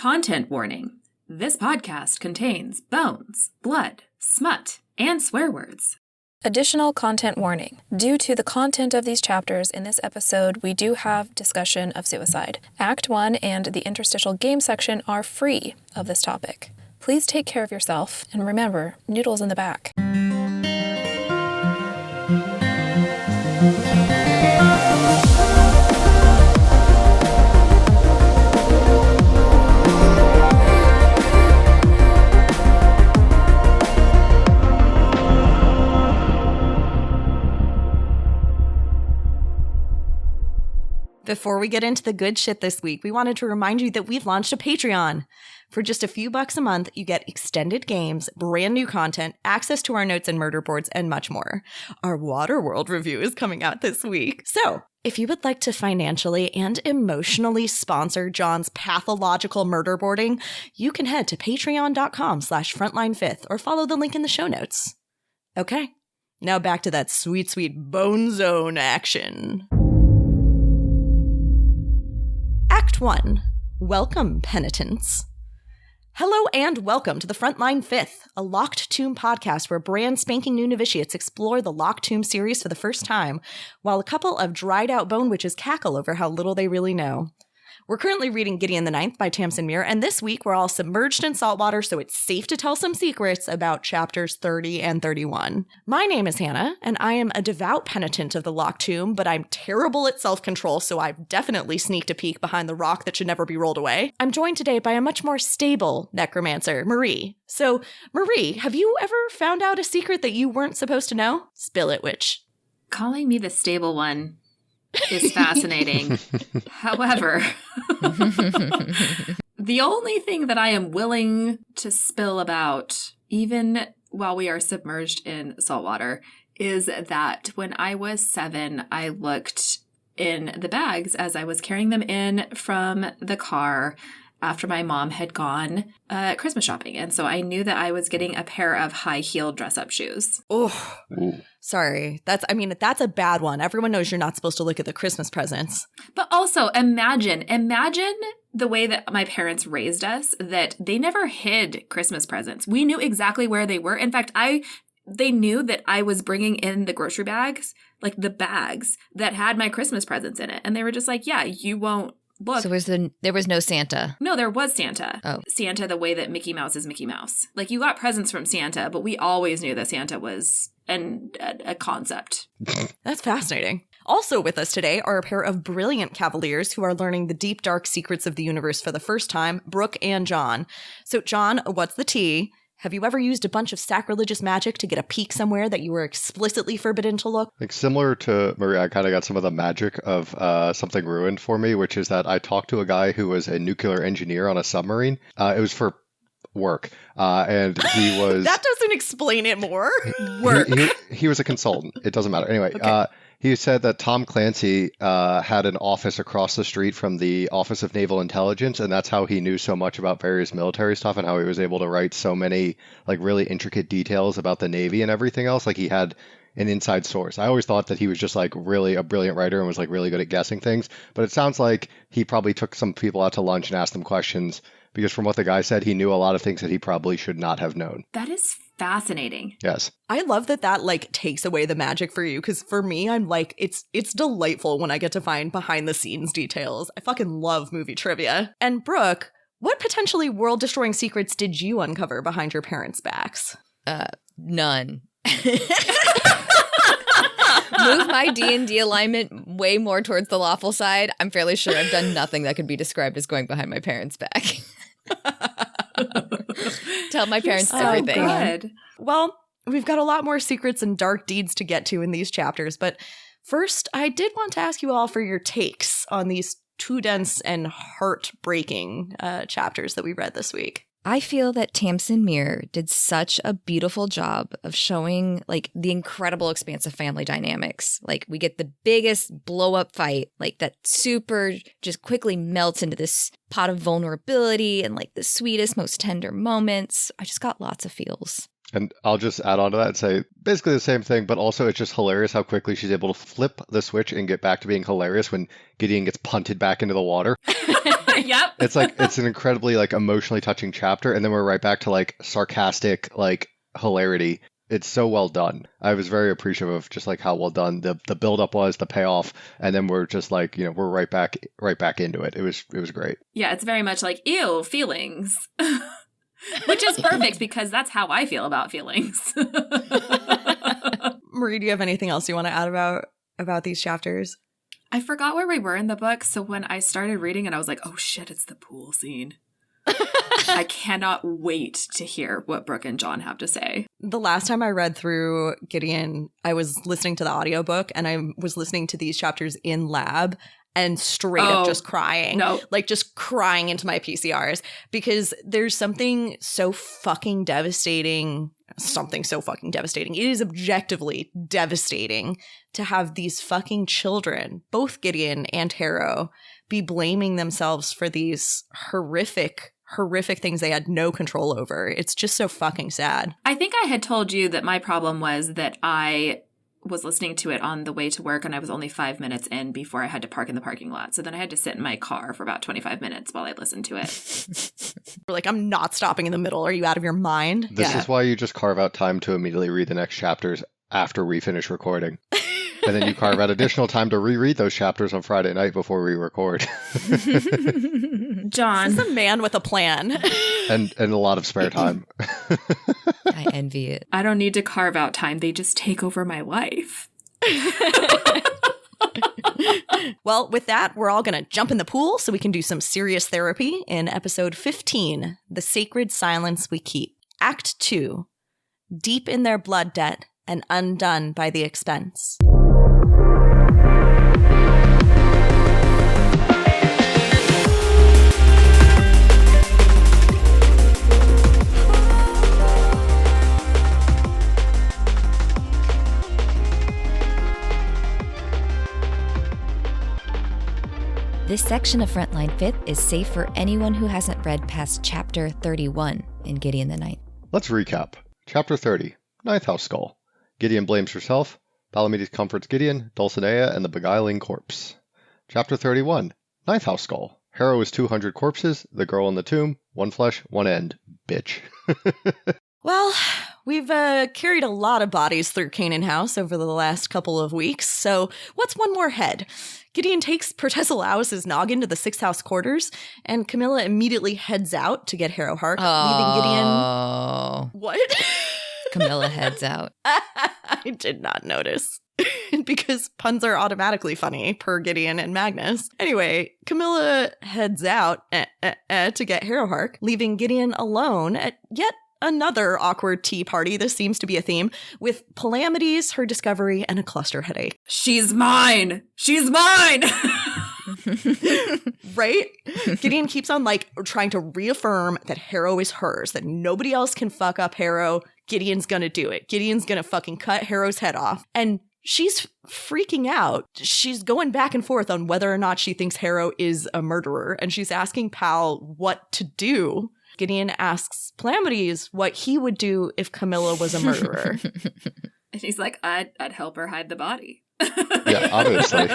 Content warning. This podcast contains bones, blood, smut, and swear words. Additional content warning. Due to the content of these chapters in this episode, we do have discussion of suicide. Act 1 and the Interstitial game section are free of this topic. Please take care of yourself, and remember, noodles in the back. Before we get into the good shit this week, we wanted to remind you that we've launched a Patreon. For just a few bucks a month, you get extended games, brand new content, access to our notes and murder boards, and much more. Our Waterworld review is coming out this week. So, if you would like to financially and emotionally sponsor John's pathological murder boarding, you can head to patreon.com/frontlinefifth or follow the link in the show notes. Okay, now back to that sweet, sweet Bone Zone action. Act 1. Welcome, penitents. Hello and welcome to the Frontline Fifth, a Locked Tomb podcast where brand spanking new novitiates explore the Locked Tomb series for the first time, while a couple of dried-out bone witches cackle over how little they really know. We're currently reading Gideon the Ninth by Tamsin Muir, and this week we're all submerged in saltwater, so it's safe to tell some secrets about chapters 30 and 31. My name is Hannah, and I am a devout penitent of the Locked Tomb, but I'm terrible at self-control, so I've definitely sneaked a peek behind the rock that should never be rolled away. I'm joined today by a much more stable necromancer, Marie. So, Marie, have you ever found out a secret that you weren't supposed to know? Spill it, witch. Calling me the stable one is fascinating. However, the only thing that I am willing to spill about, even while we are submerged in saltwater, is that when I was 7, I looked in the bags as I was carrying them in from the car after my mom had gone Christmas shopping. And so I knew that I was getting a pair of high-heeled dress-up shoes. Oh, sorry. That's a bad one. Everyone knows you're not supposed to look at the Christmas presents. But also, imagine the way that my parents raised us, that they never hid Christmas presents. We knew exactly where they were. In fact, they knew that I was bringing in the grocery bags, like the bags that had my Christmas presents in it. And they were just like, yeah, you won't look. So there was no Santa? No, there was Santa. Oh. Santa the way that Mickey Mouse is Mickey Mouse. Like, you got presents from Santa, but we always knew that Santa was a concept. That's fascinating. Also with us today are a pair of brilliant cavaliers who are learning the deep, dark secrets of the universe for the first time, Brooke and John. So, John, what's the tea? Have you ever used a bunch of sacrilegious magic to get a peek somewhere that you were explicitly forbidden to look? Like, similar to Maria, I kind of got some of the magic of something ruined for me, which is that I talked to a guy who was a nuclear engineer on a submarine. It was for work. And he was... That doesn't explain it more. Work. He was a consultant. It doesn't matter. Anyway, okay. He said that Tom Clancy had an office across the street from the Office of Naval Intelligence, and that's how he knew so much about various military stuff and how he was able to write so many like really intricate details about the Navy and everything else. Like, he had an inside source. I always thought that he was just like really a brilliant writer and was like really good at guessing things, but it sounds like he probably took some people out to lunch and asked them questions, because from what the guy said, he knew a lot of things that he probably should not have known. That is fascinating. Yes. I love that like takes away the magic for you, because for me, I'm like, it's delightful when I get to find behind the scenes details. I fucking love movie trivia. And Brooke, what potentially world-destroying secrets did you uncover behind your parents' backs? None. Move my D&D alignment way more towards the lawful side. I'm fairly sure I've done nothing that could be described as going behind my parents' back. Tell my parents everything. Good. Well, we've got a lot more secrets and dark deeds to get to in these chapters, but first, I did want to ask you all for your takes on these two dense and heartbreaking chapters that we read this week. I feel that Tamsin Muir did such a beautiful job of showing like the incredible expanse of family dynamics. Like, we get the biggest blow up fight, like that super just quickly melts into this pot of vulnerability and like the sweetest, most tender moments. I just got lots of feels. And I'll just add on to that and say basically the same thing, but also it's just hilarious how quickly she's able to flip the switch and get back to being hilarious when Gideon gets punted back into the water. Yep. It's like, it's an incredibly like emotionally touching chapter. And then we're right back to like sarcastic, like hilarity. It's so well done. I was very appreciative of just like how well done the build up was, the payoff, and then we're just like, we're right back into it. It was great. Yeah, it's very much like, ew, feelings. Which is perfect because that's how I feel about feelings. Marie, do you have anything else you want to add about these chapters? I forgot where we were in the book, so when I started reading it, I was like, oh shit, it's the pool scene. I cannot wait to hear what Brooke and John have to say. The last time I read through Gideon, I was listening to the audiobook and I was listening to these chapters in lab and straight up just crying. No. Like just crying into my PCRs because there's something so fucking devastating. It is objectively devastating to have these fucking children, both Gideon and Harrow, be blaming themselves for these horrific things they had no control over. It's just so fucking sad. I think I had told you that my problem was that I was listening to it on the way to work and I was only 5 minutes in before I had to park in the parking lot. So then I had to sit in my car for about 25 minutes while I listened to it. We're like, I'm not stopping in the middle. Are you out of your mind? This is why you just carve out time to immediately read the next chapters after we finish recording. And then you carve out additional time to reread those chapters on Friday night before we record. John. This is a man with a plan. and a lot of spare time. I envy it. I don't need to carve out time. They just take over my life. Well, with that, we're all going to jump in the pool so we can do some serious therapy in episode 15, The Sacred Silence We Keep. Act 2, Deep in Their Blood Debt and Undone by the Expense. This section of Frontline 5th is safe for anyone who hasn't read past Chapter 31 in Gideon the Ninth. Let's recap. Chapter 30, Ninth House Skull. Gideon blames herself. Palamedes comforts Gideon, Dulcinea, and the beguiling corpse. Chapter 31, Ninth House Skull. Harrow is 200 corpses, the girl in the tomb, one flesh, one end. Bitch. Well, we've carried a lot of bodies through Canaan House over the last couple of weeks, so what's one more head? Gideon takes Pertesilaus' noggin to the 6th house quarters, and Camilla immediately heads out to get Harrow Hark, leaving Gideon... What? Camilla heads out. I did not notice. Because puns are automatically funny, per Gideon and Magnus. Anyway, Camilla heads out to get Harrow Hark, leaving Gideon alone at yet another awkward tea party. This seems to be a theme, with Palamedes, her discovery, and a cluster headache. She's mine! She's mine! Right? Gideon keeps on, trying to reaffirm that Harrow is hers, that nobody else can fuck up Harrow. Gideon's gonna do it. Gideon's gonna fucking cut Harrow's head off. And she's freaking out. She's going back and forth on whether or not she thinks Harrow is a murderer, and she's asking Pal what to do. Gideon asks Palamedes what he would do if Camilla was a murderer. And he's like, I'd help her hide the body. Yeah, obviously.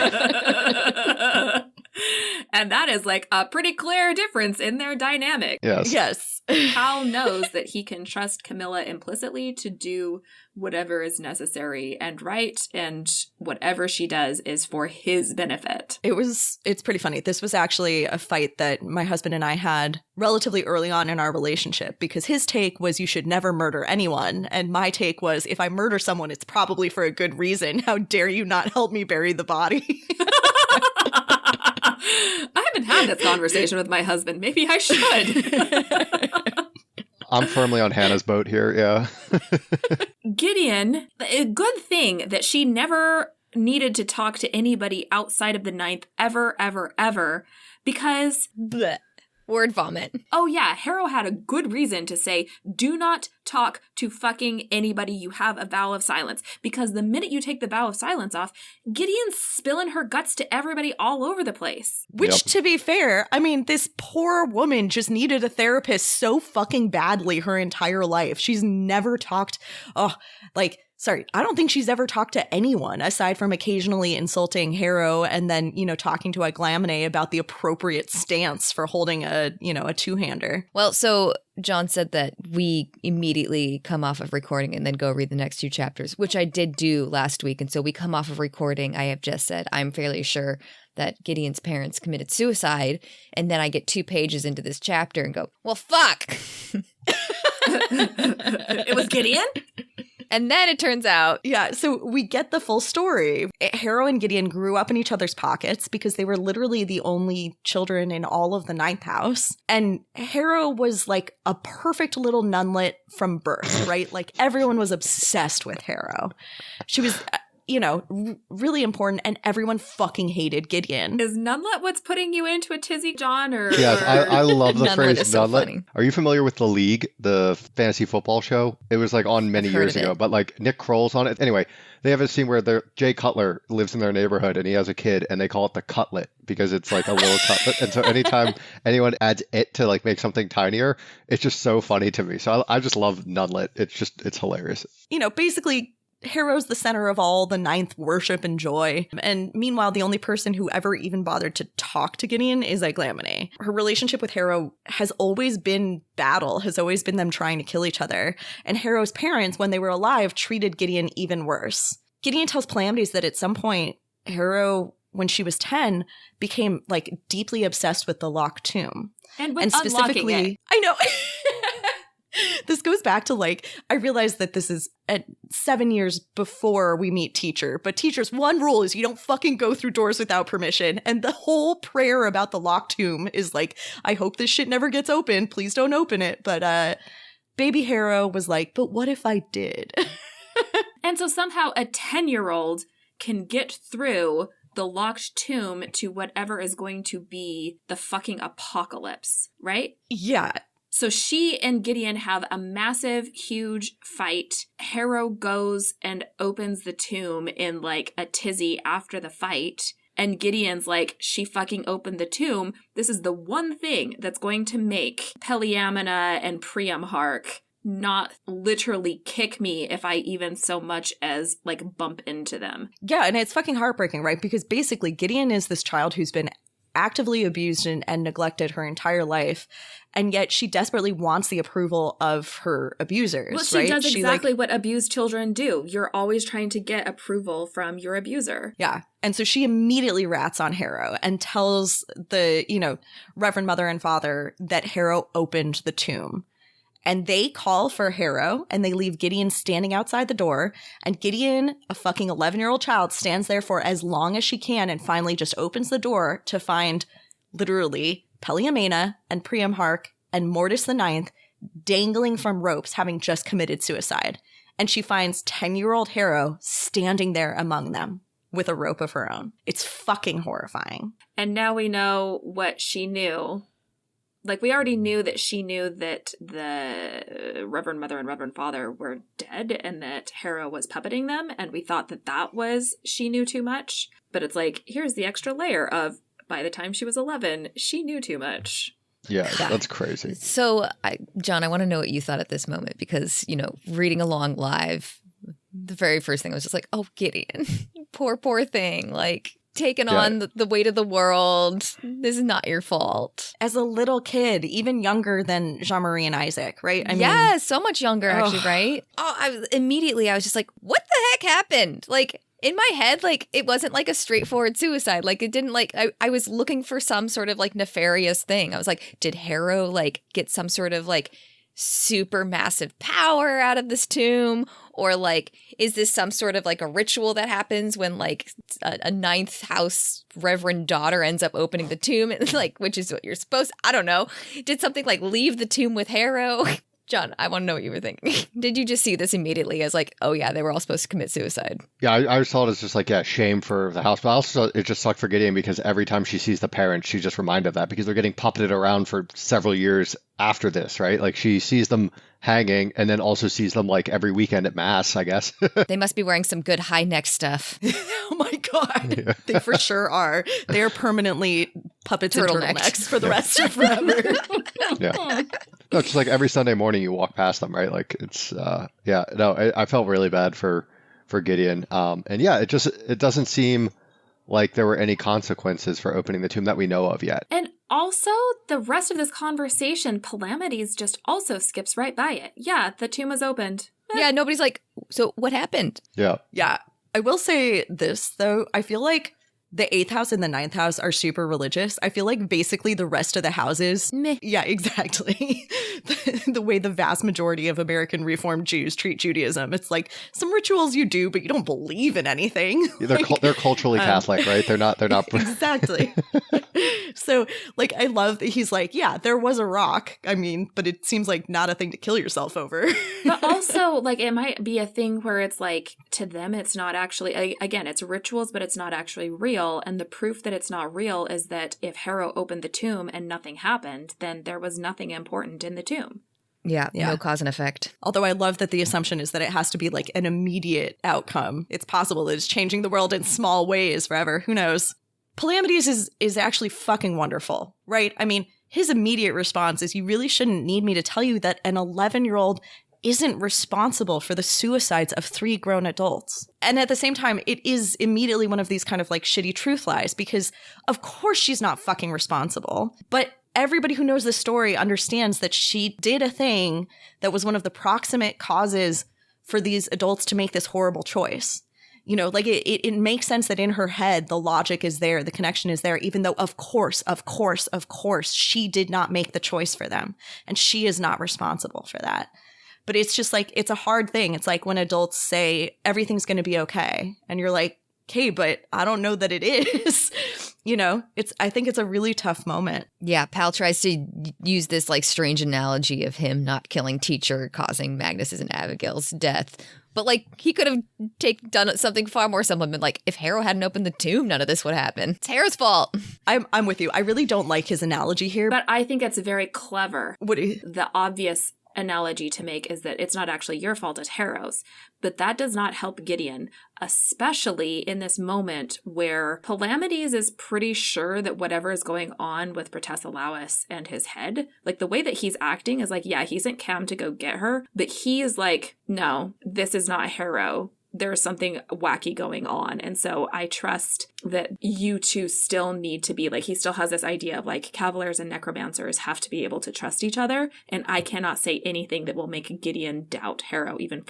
And that is a pretty clear difference in their dynamic. Yes. Hal knows that he can trust Camilla implicitly to do whatever is necessary and right, and whatever she does is for his benefit. It's pretty funny. This was actually a fight that my husband and I had relatively early on in our relationship, because his take was you should never murder anyone, and my take was if I murder someone, it's probably for a good reason. How dare you not help me bury the body? I haven't had this conversation with my husband. Maybe I should. I'm firmly on Hannah's boat here, yeah. Gideon, a good thing that she never needed to talk to anybody outside of the 9th ever, ever, ever, because Blech. Word vomit. Oh yeah, Harrow had a good reason to say, do not talk to fucking anybody. You have a vow of silence. Because the minute you take the vow of silence off, Gideon's spilling her guts to everybody all over the place. Which, to be fair, I mean, this poor woman just needed a therapist so fucking badly her entire life. She's never talked, I don't think she's ever talked to anyone aside from occasionally insulting Harrow and then, talking to Aglamene about the appropriate stance for holding a two-hander. Well, so John said that we immediately come off of recording and then go read the next 2 chapters, which I did do last week. And so we come off of recording. I have just said, I'm fairly sure that Gideon's parents committed suicide. And then I get 2 pages into this chapter and go, well, fuck. It was Gideon? And then it turns out. Yeah, so we get the full story. Harrow and Gideon grew up in each other's pockets because they were literally the only children in all of the 9th house. And Harrow was like a perfect little nunlet from birth, right? Like everyone was obsessed with Harrow. She was, really important, and everyone fucking hated Gideon. Is nunlet what's putting you into a tizzy, John? Or Yes, I love the Nunlet phrase is so nunlet. funny. Are you familiar with The League, the fantasy football show? It was like on many I've heard years of ago, it. but like Nick Kroll's on it. Anyway, they have a scene where Jay Cutler lives in their neighborhood and he has a kid and they call it the cutlet because it's like a little cutlet. And so anytime anyone adds it to like make something tinier, it's just so funny to me. So I just love nunlet. It's hilarious. Basically, Harrow's the center of all the 9th worship and joy. And meanwhile, the only person who ever even bothered to talk to Gideon is Aglamene. Her relationship with Harrow has always been battle, has always been them trying to kill each other. And Harrow's parents, when they were alive, treated Gideon even worse. Gideon tells Pleiades that at some point, Harrow, when she was 10, became like deeply obsessed with the locked tomb. And with unlocking it. I know. This goes back to I realize that this is at 7 years before we meet Teacher, but Teacher's one rule is you don't fucking go through doors without permission. And the whole prayer about the locked tomb is I hope this shit never gets open. Please don't open it. But baby Harrow was like, but what if I did? And so somehow a 10-year-old can get through the locked tomb to whatever is going to be the fucking apocalypse, right? Yeah. So she and Gideon have a massive, huge fight. Harrow goes and opens the tomb in a tizzy after the fight. And Gideon's like, she fucking opened the tomb. This is the one thing that's going to make Peliamina and Priamhark not literally kick me if I even so much as bump into them. Yeah, and it's fucking heartbreaking, right? Because basically Gideon is this child who's been actively abused and neglected her entire life, and yet she desperately wants the approval of her abusers. Well, she right? does exactly what abused children do. You're always trying to get approval from your abuser. Yeah. And so she immediately rats on Harrow and tells the, Reverend Mother and Father that Harrow opened the tomb. And they call for Harrow, and they leave Gideon standing outside the door. And Gideon, a fucking 11-year-old child, stands there for as long as she can and finally just opens the door to find, literally, Peliamina and Priamhark and Mortis the Ninth dangling from ropes, having just committed suicide. And she finds 10-year-old Harrow standing there among them with a rope of her own. It's fucking horrifying. And now we know what she knew. We already knew that she knew that the Reverend Mother and Reverend Father were dead and that Harrow was puppeting them. And we thought that was she knew too much. But it's here's the extra layer of, by the time she was 11, she knew too much. Yeah, that's crazy. So, John, I want to know what you thought at this moment because, reading along live, the very first thing I was just oh, Gideon, poor thing, taking on the weight of the world. This is not your fault. As a little kid, even younger than Jean-Marie and Isaac, right? I mean, so much younger, actually, right? Oh, I was just what the heck happened? In my head, it wasn't a straightforward suicide. It didn't I was looking for some sort of nefarious thing. I was did Harrow get some sort of super massive power out of this tomb? Or is this some sort of a ritual that happens when a 9th house reverend daughter ends up opening the tomb and which is what you're supposed, I don't know. Did something leave the tomb with Harrow? John, I want to know what you were thinking. Did you just see this immediately as like, oh yeah, they were all supposed to commit suicide? Yeah, I saw it as just like, yeah, shame for the house. But also, it just sucked for Gideon because every time she sees the parents, she's just reminded of that because they're getting puppeted around for several years after this, right? Like she sees them hanging and then also sees them like every weekend at mass, I guess. They must be wearing some good high neck stuff. Oh my God. Yeah. They for sure are. They are permanently puppets and turtlenecks for the rest of forever. Yeah. No, just like every Sunday morning you walk past them, right? Like it's, I felt really bad for Gideon. And yeah, it doesn't seem like there were any consequences for opening the tomb that we know of yet. And also, the rest of this conversation, Palamides just also skips right by it. Yeah, the tomb was opened. Yeah, nobody's like, so what happened? Yeah. Yeah. I will say this, though. I feel like the 8th house and the 9th house are super religious. I feel like basically the rest of the houses. Meh. Yeah, exactly. The way the vast majority of American Reformed Jews treat Judaism. It's like some rituals you do, but you don't believe in anything. Yeah, they're culturally Catholic, right? They're not. Exactly. So like, I love that he's like, yeah, there was a rock. I mean, but it seems like not a thing to kill yourself over. But also, like, it might be a thing where it's like, to them, it's not actually, again, it's rituals, but it's not actually real. And the proof that it's not real is that if Harrow opened the tomb and nothing happened, then there was nothing important in the tomb. Yeah, no cause and effect. Although I love that the assumption is that it has to be like an immediate outcome. It's possible that it's changing the world in small ways forever. Who knows? Palamides is actually fucking wonderful, right? I mean, his immediate response is, you really shouldn't need me to tell you that an 11-year-old isn't responsible for the suicides of 3 grown adults. And at the same time, it is immediately one of these kind of like shitty truth lies because of course she's not fucking responsible. But everybody who knows the story understands that she did a thing that was one of the proximate causes for these adults to make this horrible choice. You know, like it makes sense that in her head, the logic is there, the connection is there, even though of course, she did not make the choice for them. And she is not responsible for that. But it's just like, it's a hard thing. It's like when adults say everything's going to be okay. And you're like, okay, but I don't know that it is. You know, I think it's a really tough moment. Yeah, Pal tries to use this like strange analogy of him not killing Teacher causing Magnus's and Abigail's death. But like he could have done something far more subliminal. Like if Harrow hadn't opened the tomb, none of this would happen. It's Harrow's fault. I'm with you. I really don't like his analogy here. But I think it's very clever. The The obvious analogy to make is that it's not actually your fault, it's Harrow's. But that does not help Gideon, especially in this moment where Palamides is pretty sure that whatever is going on with Protesilaus and his head, like the way that he's acting is like, yeah, he sent Cam to go get her, but he is like, no, this is not Harrow. There's something wacky going on. And so I trust that you two still need to be like, he still has this idea of like Cavaliers and necromancers have to be able to trust each other. And I cannot say anything that will make Gideon doubt Harrow even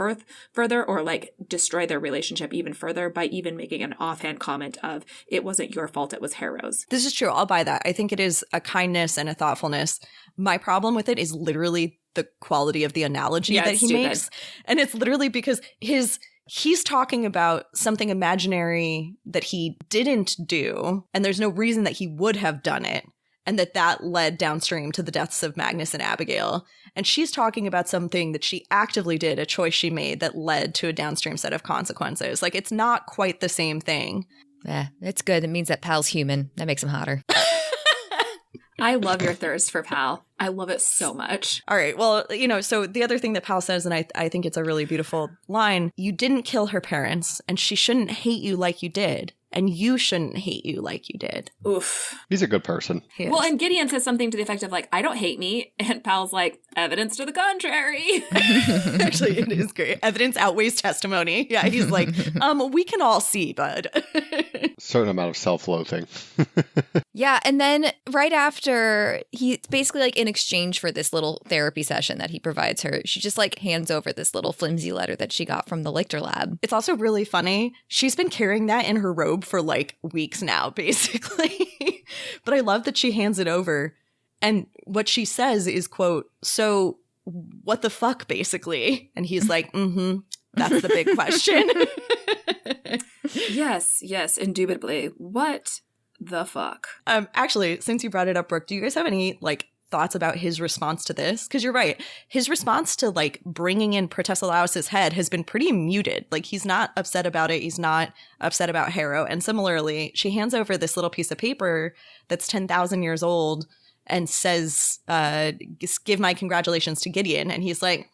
further or like destroy their relationship even further by even making an offhand comment of it wasn't your fault, it was Harrow's. This is true. I'll buy that. I think it is a kindness and a thoughtfulness. My problem with it is literally the quality of the analogy that he makes. And it's literally because he's talking about something imaginary that he didn't do, and there's no reason that he would have done it, and that led downstream to the deaths of Magnus and Abigail. And she's talking about something that she actively did, a choice she made that led to a downstream set of consequences. Like, it's not quite the same thing. Yeah, it's good. It means that Pal's human. That makes him hotter. I love your thirst for Pal. I love it so much. All right. Well, you know, so the other thing that Pal says, and I think it's a really beautiful line, you didn't kill her parents, and she shouldn't hate you like you did. And you shouldn't hate you like you did. Oof. He's a good person. Well, and Gideon says something to the effect of like, I don't hate me. And Pal's like, evidence to the contrary. Actually, it is great. Evidence outweighs testimony. Yeah, he's like, we can all see, bud. Certain amount of self-loathing. Yeah, and then right after, he's basically like in exchange for this little therapy session that he provides her, she just like hands over this little flimsy letter that she got from the Lichter lab. It's also really funny. She's been carrying that in her robe for like weeks now, basically. But I love that she hands it over. And what she says is, quote, so what the fuck, basically? And he's like, that's the big question. Yes, indubitably. What the fuck? Actually, since you brought it up, Brooke, do you guys have any like thoughts about his response to this? Because you're right. His response to like bringing in Protesilaus' head has been pretty muted. Like he's not upset about it. He's not upset about Harrow. And similarly, she hands over this little piece of paper that's 10,000 years old and says, give my congratulations to Gideon. And he's like,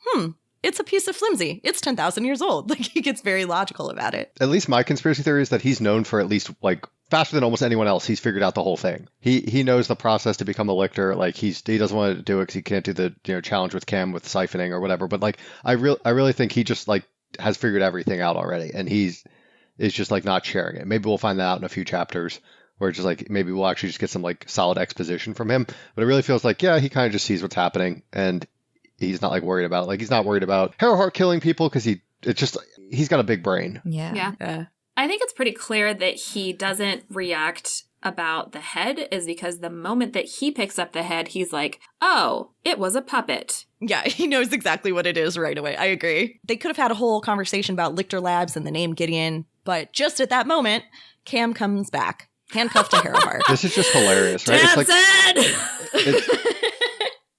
it's a piece of flimsy. It's 10,000 years old. Like he gets very logical about it. At least my conspiracy theory is that he's known for at least like faster than almost anyone else. He's figured out the whole thing. He knows the process to become a lictor. Like he doesn't want to do it because he can't do the challenge with Cam with siphoning or whatever. But like I really think he just like has figured everything out already, and is just like not sharing it. Maybe we'll find that out in a few chapters, where it's just like maybe we'll actually just get some like solid exposition from him. But it really feels like he kind of just sees what's happening, and he's not like worried about it. Like he's not worried about Harrowheart killing people because he's got a big brain. Yeah. I think it's pretty clear that he doesn't react about the head is because the moment that he picks up the head, he's like, oh, it was a puppet. Yeah, he knows exactly what it is right away. I agree. They could have had a whole conversation about Lictor Labs and the name Gideon, but just at that moment, Cam comes back, handcuffed to Harrowheart. This is just hilarious, right? It's like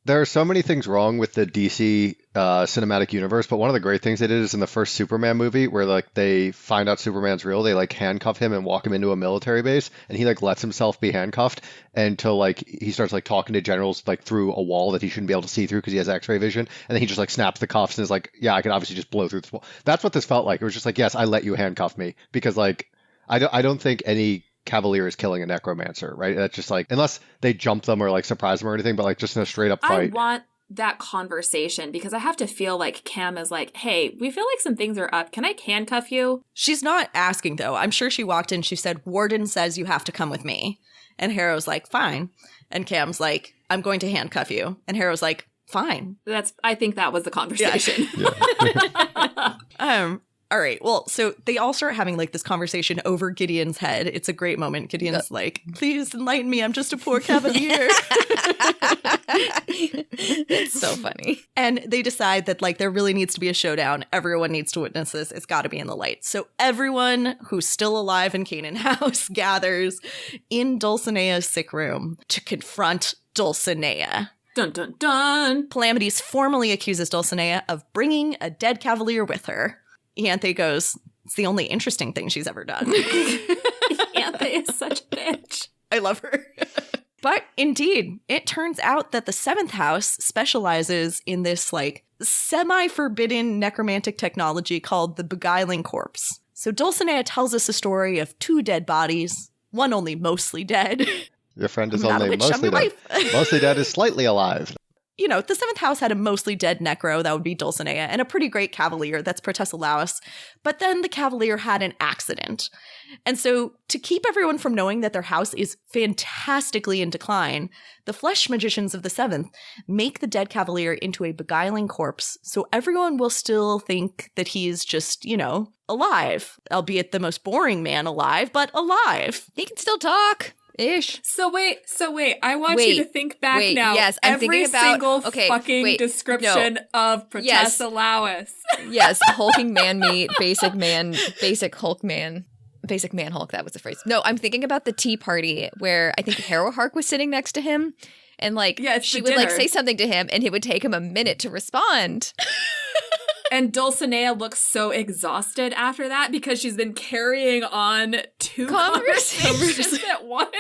there are so many things wrong with the DC cinematic universe, but one of the great things they did is in the first Superman movie where like they find out Superman's real, they like handcuff him and walk him into a military base, and he like lets himself be handcuffed until like he starts like talking to generals like through a wall that he shouldn't be able to see through because he has X-ray vision, and then he just like snaps the cuffs and is like, yeah, I can obviously just blow through this wall. That's what this felt like. It was just like, yes, I let you handcuff me because like I don't think any Cavalier is killing a necromancer, right? That's just like, unless they jump them or like surprise them or anything, but like just in a straight up fight. I want that conversation because I have to feel like Cam is like, hey, we feel like some things are up. Can I handcuff you? She's not asking though. I'm sure she walked in, she said, Warden says you have to come with me. And Harrow's like, fine. And Cam's like, I'm going to handcuff you. And Harrow's like, fine. I think that was the conversation. Yeah. All right. Well, so they all start having like this conversation over Gideon's head. It's a great moment. Gideon's like, please enlighten me. I'm just a poor cavalier. It's so funny. And they decide that like there really needs to be a showdown. Everyone needs to witness this. It's got to be in the light. So everyone who's still alive in Canaan House gathers in Dulcinea's sick room to confront Dulcinea. Dun, dun, dun. Calamities formally accuses Dulcinea of bringing a dead cavalier with her. Ianthe goes, it's the only interesting thing she's ever done. Ianthe is such a bitch. I love her. But indeed, it turns out that the 7th house specializes in this like semi-forbidden necromantic technology called the beguiling corpse. So Dulcinea tells us a story of 2 dead bodies, one only mostly dead. Your friend is Not a only witch, I'm mostly your dead. wife. Mostly dead is slightly alive. You know, the 7th house had a mostly dead necro, that would be Dulcinea, and a pretty great cavalier, that's Protesilaus. But then the cavalier had an accident. And so to keep everyone from knowing that their house is fantastically in decline, the flesh magicians of the 7th make the dead cavalier into a beguiling corpse, so everyone will still think that he's just, you know, alive. Albeit the most boring man alive, but alive. He can still talk. Ish. So wait. I want you to think back now. Yes, I'm every thinking about single fucking description of Protesilaus. Yes, hulking man meat, basic Hulk man. Basic man Hulk, that was the phrase. No, I'm thinking about the tea party where I think Harrowheart was sitting next to him, and like she would like say something to him and it would take him a minute to respond. And Dulcinea looks so exhausted after that because she's been carrying on 2 conversations at once.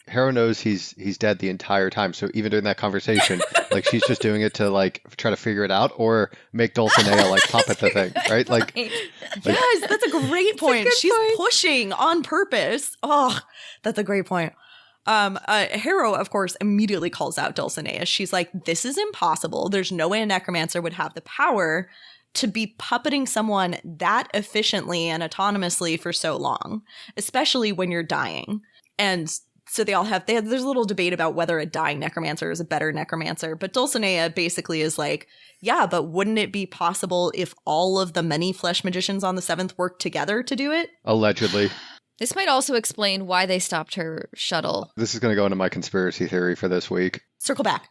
Harrow knows he's dead the entire time, so even during that conversation, like she's just doing it to like try to figure it out or make Dulcinea like puppet the thing, right? Like, yes, that's a great point. She's pushing on purpose. Oh, that's a great point. Harrow, of course, immediately calls out Dulcinea. She's like, this is impossible. There's no way a necromancer would have the power to be puppeting someone that efficiently and autonomously for so long, especially when you're dying. And so there's a little debate about whether a dying necromancer is a better necromancer, but Dulcinea basically is like, yeah, but wouldn't it be possible if all of the many flesh magicians on the 7th worked together to do it? Allegedly. This might also explain why they stopped her shuttle. This is going to go into my conspiracy theory for this week. Circle back.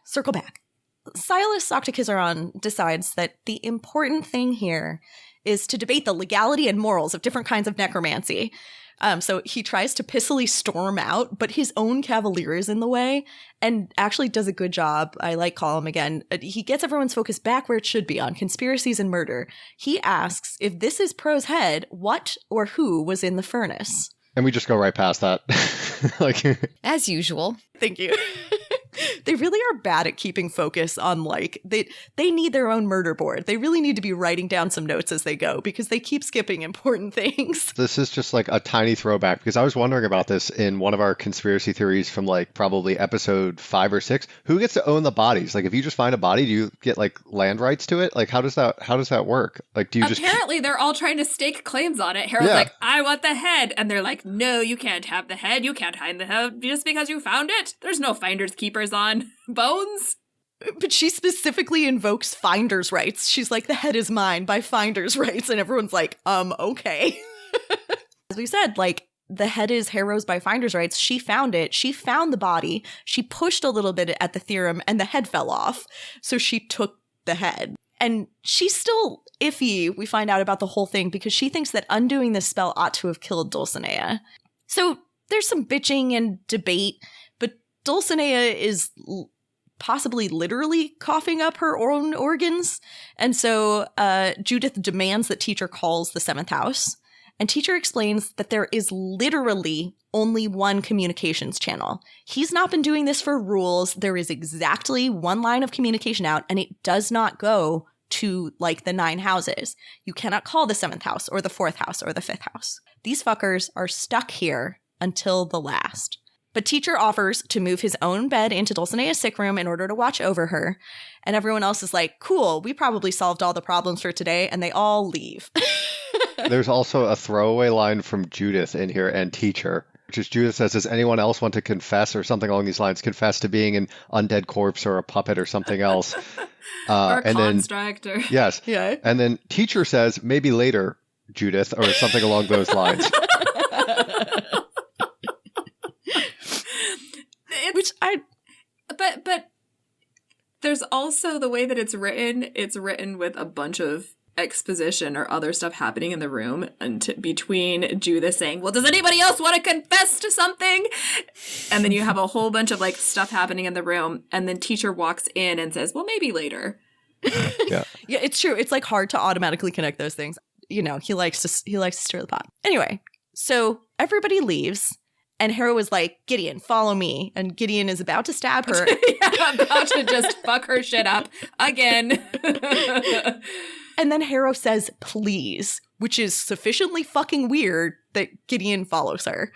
Silas Soctakizaron decides that the important thing here is to debate the legality and morals of different kinds of necromancy. So he tries to pissily storm out, but his own cavalier is in the way and actually does a good job. I like Column again. He gets everyone's focus back where it should be, on conspiracies and murder. He asks, if this is Pro's head, what or who was in the furnace? And we just go right past that. Like, As usual. Thank you. They really are bad at keeping focus on, like, they need their own murder board. They really need to be writing down some notes as they go because they keep skipping important things. this is just like a tiny throwback, because I was wondering about this in one of our conspiracy theories from like probably episode 5 or 6. Who gets to own the bodies? Like, if you just find a body, do you get like land rights to it? Like, how does that work? Like, do you Apparently, they're all trying to stake claims on it. Harold's like, I want the head. And they're like, no, you can't have the head. You can't hide the head just because you found it. There's no finders keepers on bones. But she specifically invokes finder's rights. She's like, the head is mine by finder's rights. And everyone's like, okay. As we said, like, the head is Harrow's by finder's rights. She found it. She found the body. She pushed a little bit at the theorem and the head fell off. So she took the head. And she's still iffy, we find out, about the whole thing because she thinks that undoing this spell ought to have killed Dulcinea. So there's some bitching and debate, but Dulcinea is possibly literally coughing up her own organs. And so Judith demands that Teacher calls the 7th house. And Teacher explains that there is literally only one communications channel. He's not been doing this for rules. There is exactly one line of communication out, and it does not go to, like, the 9 houses. You cannot call the 7th house or the 4th house or the 5th house. These fuckers are stuck here until the last. But Teacher offers to move his own bed into Dulcinea's sick room in order to watch over her. And everyone else is like, cool, we probably solved all the problems for today, and they all leave. There's also a throwaway line from Judith in here and Teacher, which is Judith says, does anyone else want to confess, or something along these lines, confess to being an undead corpse or a puppet or something else? Or a and construct. Yes. Yeah. And then Teacher says, maybe later, Judith, or something along those lines. But there's also the way that it's written with a bunch of exposition or other stuff happening in the room, and between Judith saying, well, does anybody else want to confess to something? And then you have a whole bunch of like stuff happening in the room, and then Teacher walks in and says, well, maybe later. Yeah, it's true. It's like hard to automatically connect those things. You know, he likes to stir the pot. Anyway, so everybody leaves. And Harrow is like, Gideon, follow me. And Gideon is about to stab her. Yeah, about to just fuck her shit up again. And then Harrow says, please, which is sufficiently fucking weird that Gideon follows her.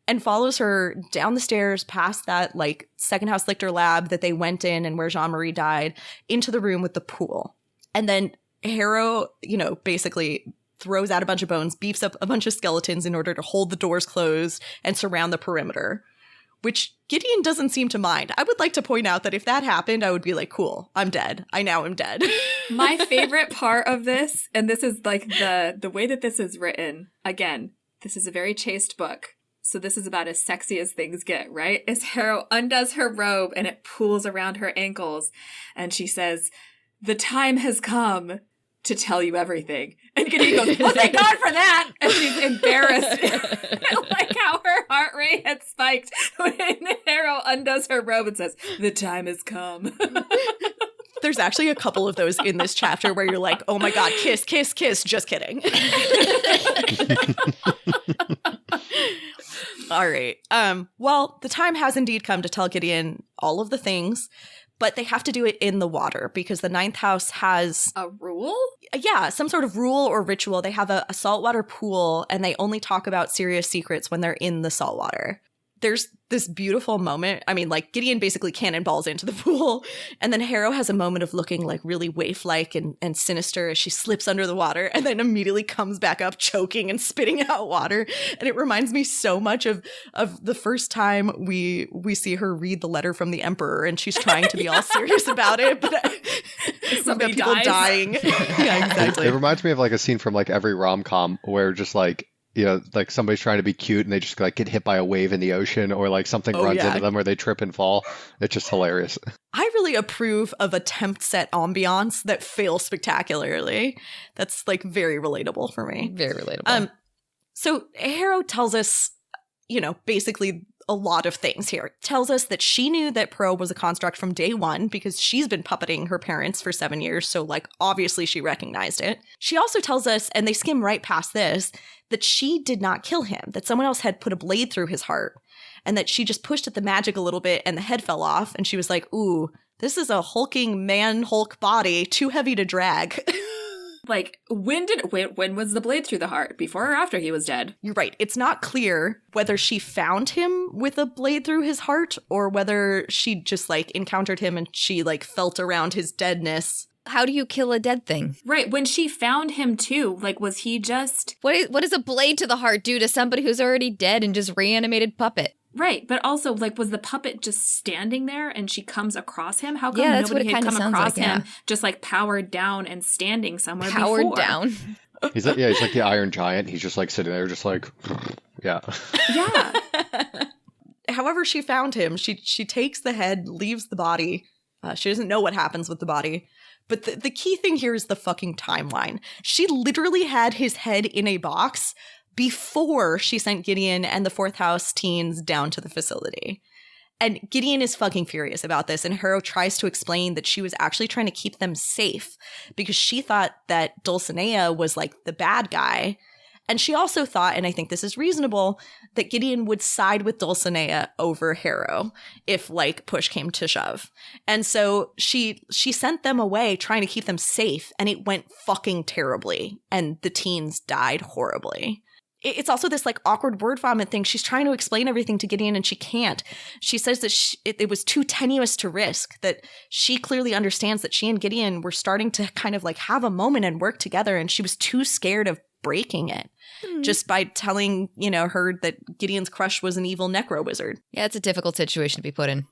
And follows her down the stairs past that, like, 2nd house lictor lab that they went in and where Jean-Marie died, into the room with the pool. And then Harrow, you know, basically throws out a bunch of bones, beefs up a bunch of skeletons in order to hold the doors closed and surround the perimeter, which Gideon doesn't seem to mind. I would like to point out that if that happened, I would be like, cool, I'm dead. I now am dead. My favorite part of this, and this is like the way that this is written, again, this is a very chaste book. So this is about as sexy as things get, right? Is Harrow undoes her robe and it pulls around her ankles. And she says, the time has come to tell you everything. And Gideon goes, oh, thank God for that. And she's embarrassed. I like how her heart rate had spiked when Harrow undoes her robe and says, the time has come. There's actually a couple of those in this chapter where you're like, oh my God, kiss, kiss, kiss. Just kidding. All right. Well, the time has indeed come to tell Gideon all of the things, but they have to do it in the water because the 9th house has a rule? Yeah, some sort of rule or ritual. They have a saltwater pool and they only talk about serious secrets when they're in the saltwater. There's this beautiful moment. I mean, like, Gideon basically cannonballs into the pool, and then Harrow has a moment of looking like really waif-like and sinister as she slips under the water and then immediately comes back up choking and spitting out water. And it reminds me so much of the first time we see her read the letter from the Emperor and she's trying to be all serious about it, but somebody people dies. Dying. Yeah, exactly. It reminds me of like a scene from like every rom-com where just like, you know, like somebody's trying to be cute and they just like get hit by a wave in the ocean, or like something runs into them where they trip and fall. It's just hilarious. I really approve of attempts at ambiance that fail spectacularly. That's like very relatable for me. Very relatable. So Harrow tells us, basically a lot of things here. Tells us that she knew that Pro was a construct from day one because she's been puppeting her parents for 7 years. So obviously she recognized it. She also tells us, and they skim right past this, that she did not kill him, that someone else had put a blade through his heart, and that she just pushed at the magic a little bit and the head fell off. And she was like, ooh, this is a hulking man Hulk body, too heavy to drag. When was the blade through the heart? Before or after he was dead? You're right. It's not clear whether she found him with a blade through his heart or whether she just encountered him and she felt around his deadness. How do you kill a dead thing? Right. When she found him too, was he just... What does a blade to the heart do to somebody who's already dead and just reanimated puppet? Right, but also, was the puppet just standing there and she comes across him? How come that's nobody had come across him, yeah. just powered down and standing somewhere powered before? Down? He's like the Iron Giant. He's just sitting there, just yeah. Yeah. However she found him, she takes the head, leaves the body. She doesn't know what happens with the body. But the key thing here is the fucking timeline. She literally had his head in a box before she sent Gideon and the Fourth House teens down to the facility. And Gideon is fucking furious about this, and Harrow tries to explain that she was actually trying to keep them safe because she thought that Dulcinea was the bad guy. And she also thought, and I think this is reasonable, that Gideon would side with Dulcinea over Harrow if push came to shove. And so she sent them away trying to keep them safe, and it went fucking terribly. And the teens died horribly. It's also this awkward word vomit thing. She's trying to explain everything to Gideon and she can't. She says that it was too tenuous to risk, that she clearly understands that she and Gideon were starting to kind of have a moment and work together, and she was too scared of breaking it just by telling, her that Gideon's crush was an evil necro wizard. Yeah, it's a difficult situation to be put in.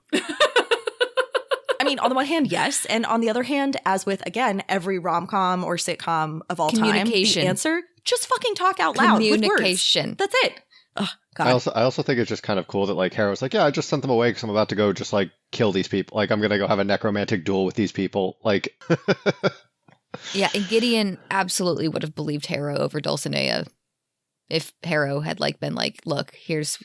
I mean, on the one hand, yes. And on the other hand, as with, again, every rom-com or sitcom of all time, the answer, just fucking talk out loud with words. That's it. Oh, God. I also think it's just kind of cool that Harrow's yeah, I just sent them away because I'm about to go just kill these people. I'm going to go have a necromantic duel with these people. Yeah, and Gideon absolutely would have believed Harrow over Dulcinea if Harrow had been look, here's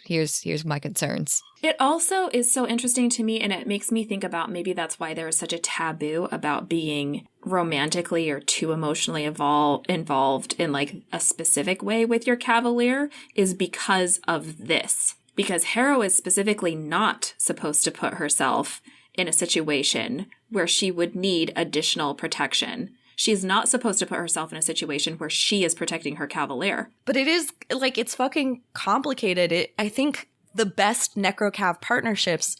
my concerns. It also is so interesting to me, and it makes me think about maybe that's why there is such a taboo about being romantically or too emotionally involved in a specific way with your cavalier, is because of this. Because Harrow is specifically not supposed to put herself in a situation where she would need additional protection. She's not supposed to put herself in a situation where she is protecting her cavalier. But it is, it's fucking complicated. I think the best necrocav partnerships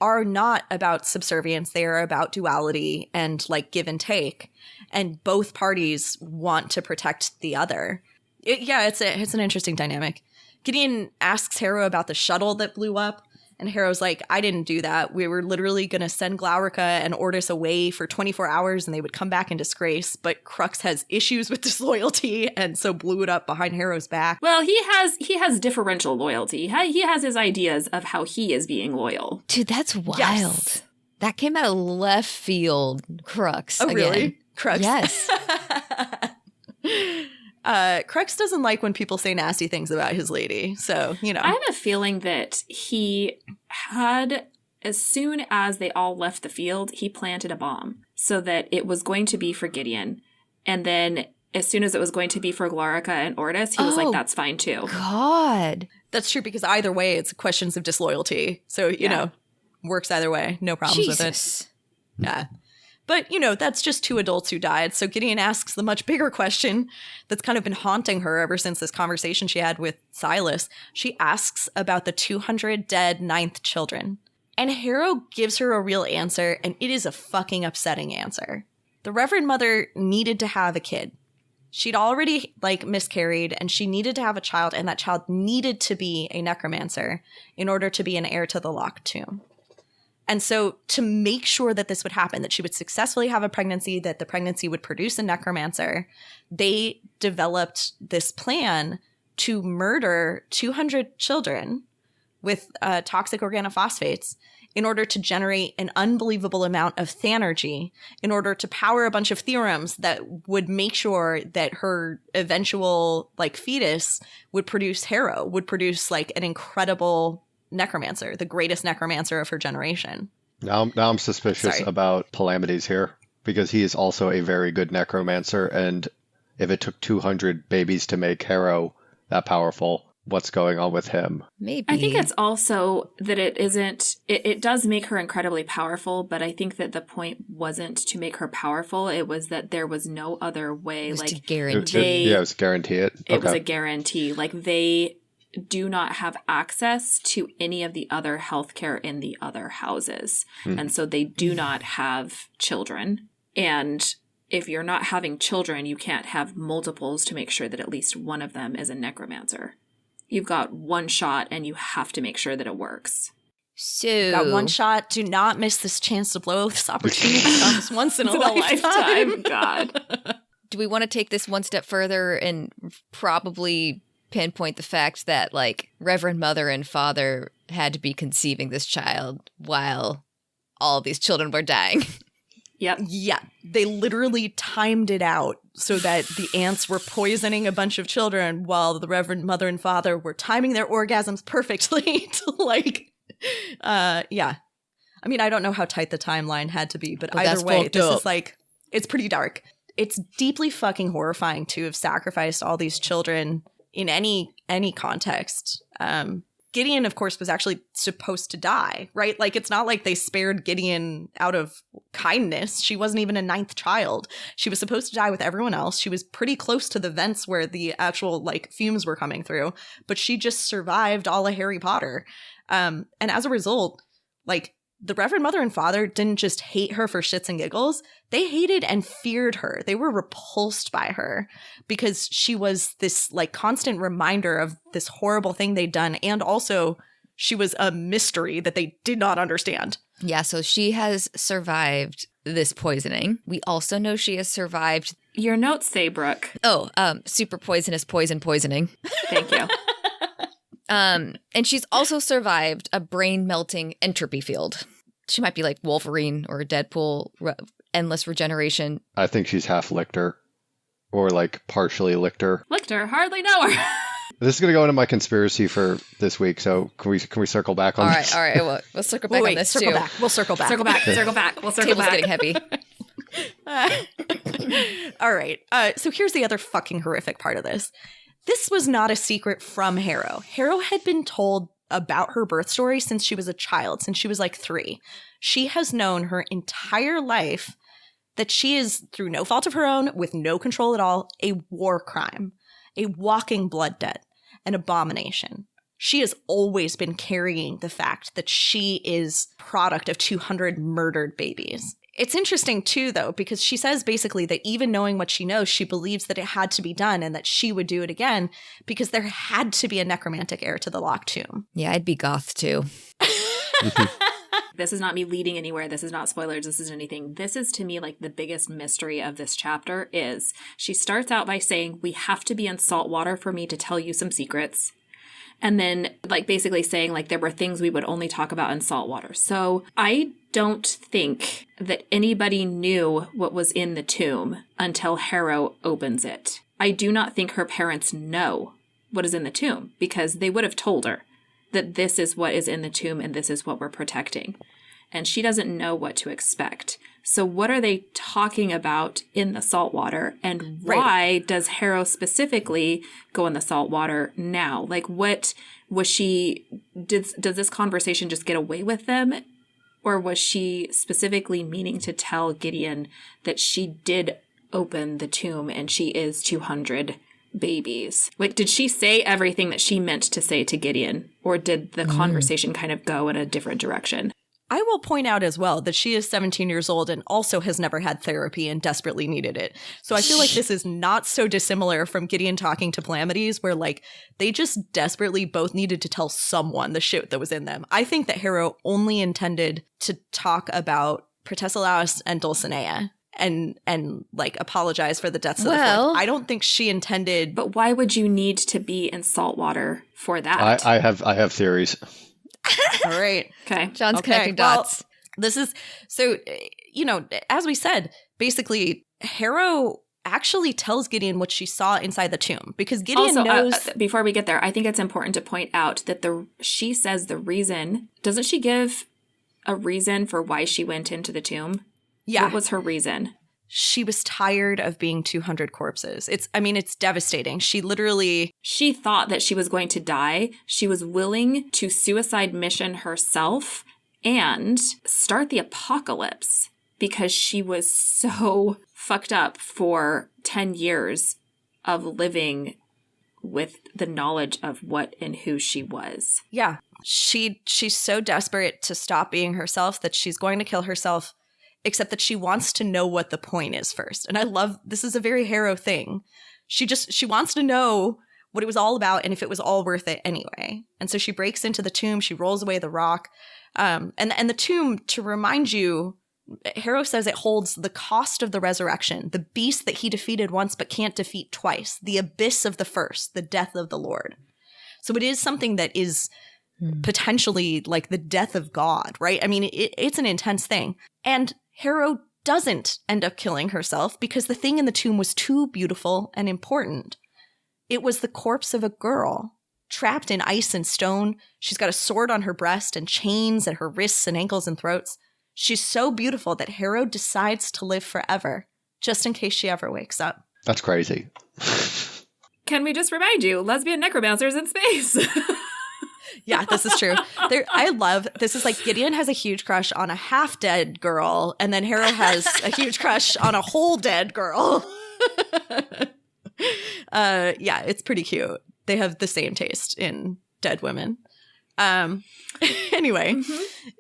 are not about subservience. They are about duality and, give and take. And both parties want to protect the other. It's an interesting dynamic. Gideon asks Harrow about the shuttle that blew up. And Harrow's I didn't do that. We were literally going to send Glaurica and Ortis away for 24 hours and they would come back in disgrace. But Crux has issues with disloyalty and so blew it up behind Harrow's back. Well, he has differential loyalty. He has his ideas of how he is being loyal. Dude, that's wild. Yes. That came out of left field, Crux. Oh, again. really? Crux? Yes. Crux doesn't like when people say nasty things about his lady. So, I have a feeling that he had, as soon as they all left the field, he planted a bomb so that it was going to be for Gideon. And then as soon as it was going to be for Glaurica and Ortis, he was that's fine too. God. That's true because either way, it's questions of disloyalty. So, you know, works either way. No problems with it. Yeah. But, that's just two adults who died. So Gideon asks the much bigger question that's kind of been haunting her ever since this conversation she had with Silas. She asks about the 200 dead ninth children. And Harrow gives her a real answer, and it is a fucking upsetting answer. The Reverend Mother needed to have a kid. She'd already, miscarried, and she needed to have a child, and that child needed to be a necromancer in order to be an heir to the locked tomb. And so to make sure that this would happen, that she would successfully have a pregnancy, that the pregnancy would produce a necromancer, they developed this plan to murder 200 children with toxic organophosphates in order to generate an unbelievable amount of thanergy, in order to power a bunch of theorems that would make sure that her eventual like fetus would produce Harrow, would produce like an incredible necromancer, the greatest necromancer of her generation. Now I'm suspicious about Palamides here, because he is also a very good necromancer, and if it took 200 babies to make Harrow that powerful, what's going on with him? Maybe. I think it's also that it does make her incredibly powerful, but I think that the point wasn't to make her powerful. It was that there was no other way. It was like to guarantee. It was guarantee it. It was a guarantee. Like they do not have access to any of the other healthcare in the other houses. And so they do not have children. And if you're not having children, you can't have multiples to make sure that at least one of them is a necromancer. You've got one shot and you have to make sure that it works. So Got one shot. Do not miss this chance to blow. This opportunity comes once in a lifetime. God. do we want to take this one step further and probably pinpoint the fact that, like, Reverend Mother and Father had to be conceiving this child while all these children were dying? Yep. Yeah, they literally timed it out so that the ants were poisoning a bunch of children while the Reverend Mother and Father were timing their orgasms perfectly to, like, yeah. I mean, I don't know how tight the timeline had to be, but either way, this is like, it's pretty dark. It's deeply fucking horrifying to have sacrificed all these children in any context. Gideon, of course, was actually supposed to die, right? Like, it's not like they spared Gideon out of kindness. She wasn't even a ninth child. She was supposed to die with everyone else. She was pretty close to the vents where the actual, like, fumes were coming through, but she just survived all of Harry Potter. And as a result, like, the Reverend Mother and Father didn't just hate her for shits and giggles. They hated and feared her. They were repulsed by her because she was this, like, constant reminder of this horrible thing they'd done. And also, she was a mystery that they did not understand. Yeah, so she has survived this poisoning. We also know she has survived... Your notes say, Brooke. Super poisonous poisoning. Thank you. And she's also survived a brain-melting entropy field. She might be like Wolverine or Deadpool, endless regeneration. I think she's half Lictor, or like partially Lictor. Lictor, hardly know her. This is going to go into my conspiracy for this week, so can we circle back on this? All right. We'll circle back on this circle too. Back. We'll circle back. Circle back. We'll circle Table's back. getting heavy. All right. So here's the other fucking horrific part of this. This was not a secret from Harrow. Harrow had been told about her birth story since she was a child, since she was like 3. She has known her entire life that she is, through no fault of her own, with no control at all, a war crime, a walking blood debt, an abomination. She has always been carrying the fact that she is product of 200 murdered babies. It's interesting, too, though, because she says basically that even knowing what she knows, she believes that it had to be done and that she would do it again because there had to be a necromantic heir to the locked tomb. Yeah, I'd be goth, too. This is not me leading anywhere. This is not spoilers. This isn't anything. This is, to me, like the biggest mystery of this chapter is she starts out by saying, we have to be in salt water for me to tell you some secrets. And then, like, basically saying, like, there were things we would only talk about in salt water. So I don't think that anybody knew what was in the tomb until Harrow opens it. I do not think her parents know what is in the tomb because they would have told her that this is what is in the tomb and this is what we're protecting. And she doesn't know what to expect. So what are they talking about in the salt water? And why does Harrow specifically go in the salt water now? Like, what was she, does this conversation just get away with them? Or was she specifically meaning to tell Gideon that she did open the tomb and she is 200 babies? Like, did she say everything that she meant to say to Gideon? Or did the conversation kind of go in a different direction? I will point out as well that she is 17 years old and also has never had therapy and desperately needed it. So I feel like this is not so dissimilar from Gideon talking to Palamides, where, like, they just desperately both needed to tell someone the shit that was in them. I think that Harrow only intended to talk about Protesilaus and Dulcinea and like apologize for the deaths of the fourth. I don't think she intended. But why would you need to be in salt water for that? I have theories. All right. Okay. John's connecting dots. This is so, as we said, basically, Harrow actually tells Gideon what she saw inside the tomb because Gideon knows. Before we get there, I think it's important to point out that she says the reason. Doesn't she give a reason for why she went into the tomb? Yeah. What was her reason? She was tired of being 200 corpses. It's devastating. She thought that she was going to die. She was willing to suicide mission herself and start the apocalypse because she was so fucked up for 10 years of living with the knowledge of what and who she was. Yeah. She's so desperate to stop being herself that she's going to kill herself, except that she wants to know what the point is first. And I love, this is a very Harrow thing. She wants to know what it was all about and if it was all worth it anyway. And so she breaks into the tomb, she rolls away the rock. And the tomb, to remind you, Harrow says it holds the cost of the resurrection, the beast that he defeated once but can't defeat twice, the abyss of the first, the death of the Lord. So it is something that is potentially like the death of God, right? I mean, it's an intense thing. And Harrow doesn't end up killing herself because the thing in the tomb was too beautiful and important. It was the corpse of a girl trapped in ice and stone. She's got a sword on her breast and chains at her wrists and ankles and throats. She's so beautiful that Harrow decides to live forever, just in case she ever wakes up. That's crazy. Can we just remind you, lesbian necromancers in space? Yeah, this is true. This is like Gideon has a huge crush on a half-dead girl, and then Harrow has a huge crush on a whole dead girl. Yeah, it's pretty cute. They have the same taste in dead women. Anyway,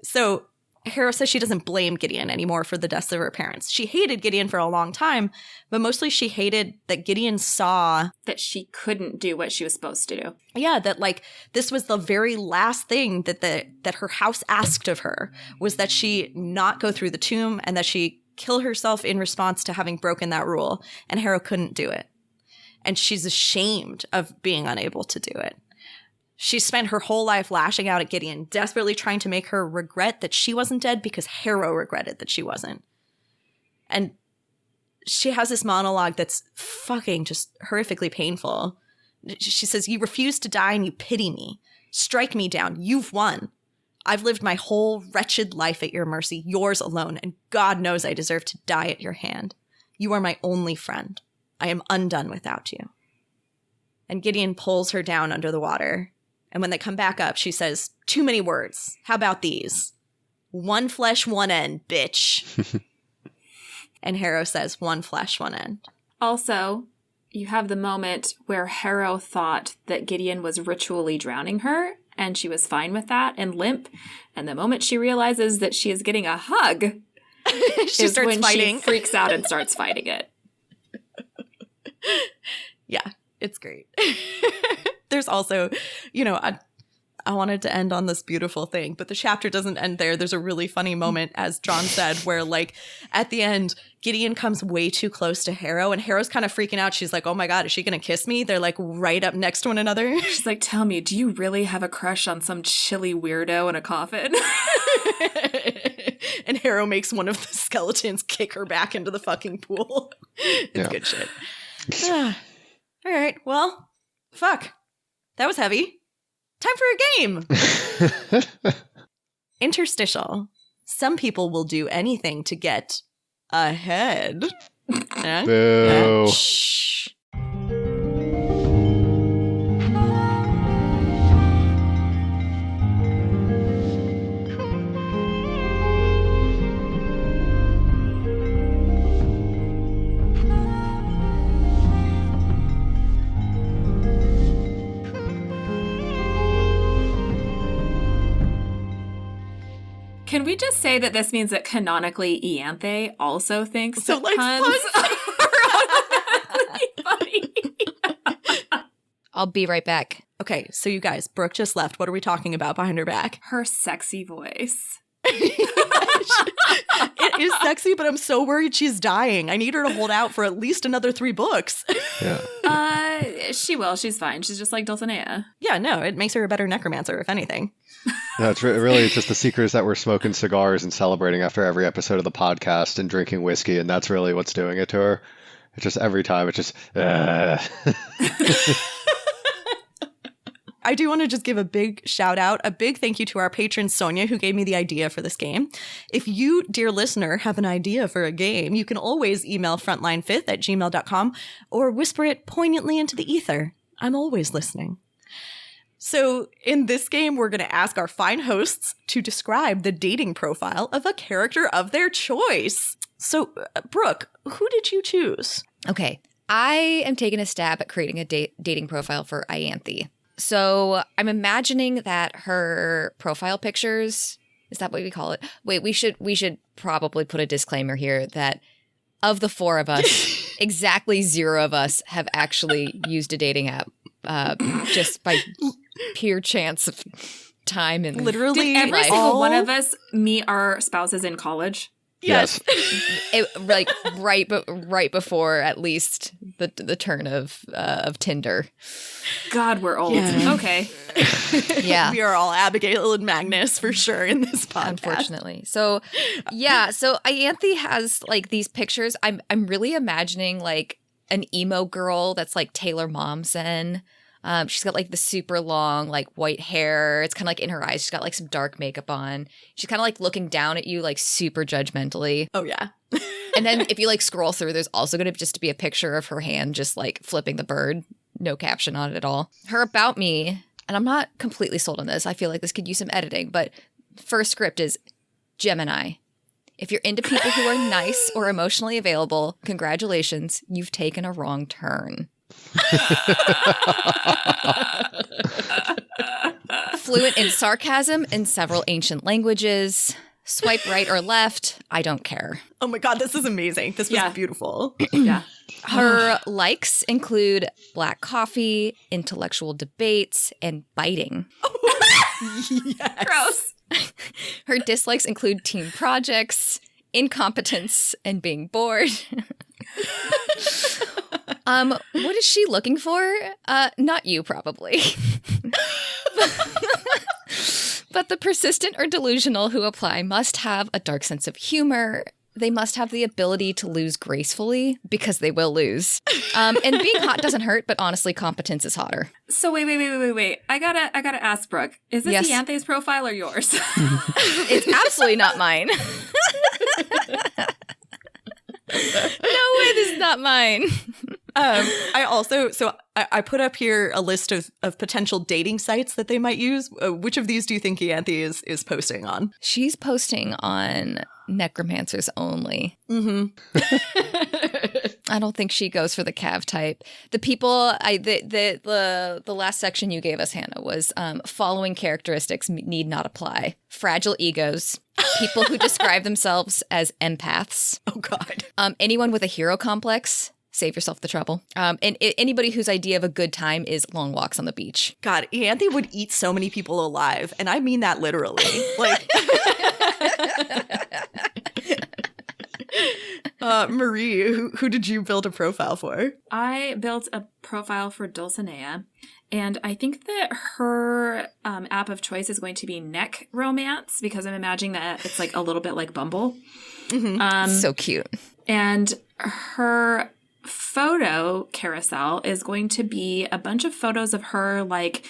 So Harrow says she doesn't blame Gideon anymore for the deaths of her parents. She hated Gideon for a long time, but mostly she hated that Gideon saw that she couldn't do what she was supposed to do. Yeah, that like this was the very last thing that her house asked of her, was that she not go through the tomb and that she kill herself in response to having broken that rule, and Harrow couldn't do it. And she's ashamed of being unable to do it. She spent her whole life lashing out at Gideon, desperately trying to make her regret that she wasn't dead because Harrow regretted that she wasn't. And she has this monologue that's fucking just horrifically painful. She says, "You refuse to die and you pity me. Strike me down. You've won. I've lived my whole wretched life at your mercy, yours alone, and God knows I deserve to die at your hand. You are my only friend. I am undone without you." And Gideon pulls her down under the water. And when they come back up, she says, "Too many words. How about these? One flesh, one end, bitch." And Harrow says, "One flesh, one end." Also, you have the moment where Harrow thought that Gideon was ritually drowning her, and she was fine with that and limp. And the moment she realizes that she is getting a hug, she starts fighting. She freaks out and starts fighting it. Yeah, it's great. There's also, I wanted to end on this beautiful thing, but the chapter doesn't end there. There's a really funny moment, as John said, where like at the end, Gideon comes way too close to Harrow, and Harrow's kind of freaking out. She's like, "Oh my God, is she going to kiss me?" They're like right up next to one another. She's like, "Tell me, do you really have a crush on some chilly weirdo in a coffin?" And Harrow makes one of the skeletons kick her back into the fucking pool. It's good shit. All right, well, fuck. That was heavy. Time for a game. Interstitial. Some people will do anything to get ahead. Boo. Shh. Can we just say that this means that canonically Ianthe also thinks So, that like, puns are automatically funny? I'll be right back. Okay, so you guys, Brooke just left. What are we talking about behind her back? Her sexy voice. It is sexy, but I'm so worried she's dying. I need her to hold out for at least another 3 books. Yeah. She will. She's fine. She's just like Dulcinea. Yeah, no, it makes her a better necromancer, if anything. No, really it's just the secret is that we're smoking cigars and celebrating after every episode of the podcast and drinking whiskey, and that's really what's doing it to her. It's just every time, it's just. I do want to just give a big shout out, a big thank you to our patron Sonia, who gave me the idea for this game. If you, dear listener, have an idea for a game, you can always email frontlinefifth@gmail.com or whisper it poignantly into the ether. I'm always listening. So in this game, we're going to ask our fine hosts to describe the dating profile of a character of their choice. So, Brooke, who did you choose? Okay, I am taking a stab at creating a dating profile for Ianthe. So I'm imagining that her profile pictures, is that what we call it? Wait, we should probably put a disclaimer here that of the four of us, exactly 0 of us have actually used a dating app just by pure chance of time and literally Did every all... single one of us meet our spouses in college? Yes. right before at least the turn of Tinder. God, we're old. Yeah. Okay. Yeah. We are all Abigail and Magnus for sure in this podcast. Unfortunately. So yeah, so Ianthe has like these pictures. I'm really imagining like an emo girl that's like Taylor Momsen. She's got like the super long like white hair. It's kind of like in her eyes. She's got like some dark makeup on. She's kind of like looking down at you like super judgmentally. Oh yeah. And then if you like scroll through, there's also going to just be a picture of her hand just like flipping the bird. No caption on it at all. Her about me, and I'm not completely sold on this. I feel like this could use some editing, but first script is Gemini. If you're into people who are nice or emotionally available, congratulations, you've taken a wrong turn. Fluent in sarcasm in several ancient languages. Swipe right or left, I don't care. Oh my God, this is amazing. This was beautiful. Yeah. Her likes include black coffee, intellectual debates, and biting. Yes. Gross. Her dislikes include team projects, incompetence, and being bored. What is she looking for? Not you, probably. But the persistent or delusional who apply must have a dark sense of humor. They must have the ability to lose gracefully because they will lose. And being hot doesn't hurt, but honestly, competence is hotter. So wait. I gotta ask Brooke. Is this Yes. Ianthe's profile or yours? It's absolutely not mine. No way, this is not mine. I put up here a list of potential dating sites that they might use. Which of these do you think Ianthe is posting on? She's posting on necromancers only. Mm-hmm. I don't think she goes for the cav type. The people, the last section you gave us, Hannah, was following characteristics need not apply. Fragile egos, people who describe themselves as empaths. Oh God. Anyone with a hero complex. Save yourself the trouble. And anybody whose idea of a good time is long walks on the beach. God, Ianthe would eat so many people alive, and I mean that literally. Like, Marie, who did you build a profile for? I built a profile for Dulcinea, and I think that her app of choice is going to be Neck Romance, because I'm imagining that it's like a little bit like Bumble. Mm-hmm. So cute. And her photo carousel is going to be a bunch of photos of her, like,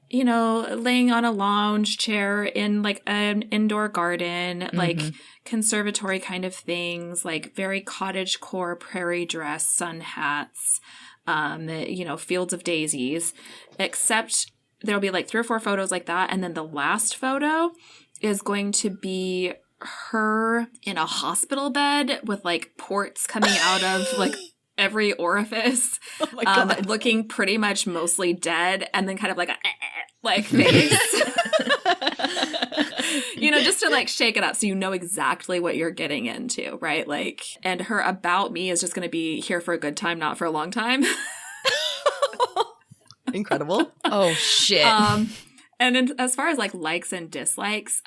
you know, laying on a lounge chair in like an indoor garden, like conservatory kind of things, like very cottagecore, prairie dress, sun hats, you know, fields of daisies, except there'll be like 3 or 4 photos like that. And then the last photo is going to be her in a hospital bed with like ports coming out of like every orifice, Oh my God. looking pretty much mostly dead, and then kind of like a like face. You know, just to like shake it up so you know exactly what you're getting into, right? Like, and her about me is just going to be here for a good time, not for a long time. Incredible. Oh, shit. And as far as like likes and dislikes,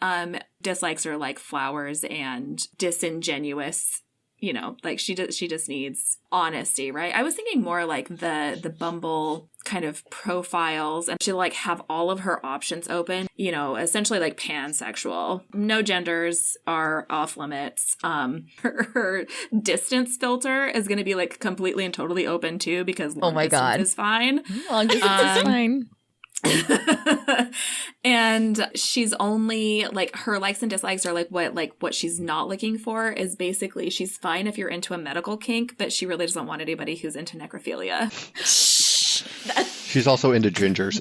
dislikes are like flowers and disingenuous. You know, like she just needs honesty, right? I was thinking more like the Bumble kind of profiles, and she'll like have all of her options open, you know, essentially like pansexual. No genders are off limits. Her distance filter is going to be like completely and totally open too, because long distance is fine. Long distance is fine. And she's only like, her likes and dislikes are what she's not looking for is basically she's fine if you're into a medical kink, but she really doesn't want anybody who's into necrophilia. She's also into gingers.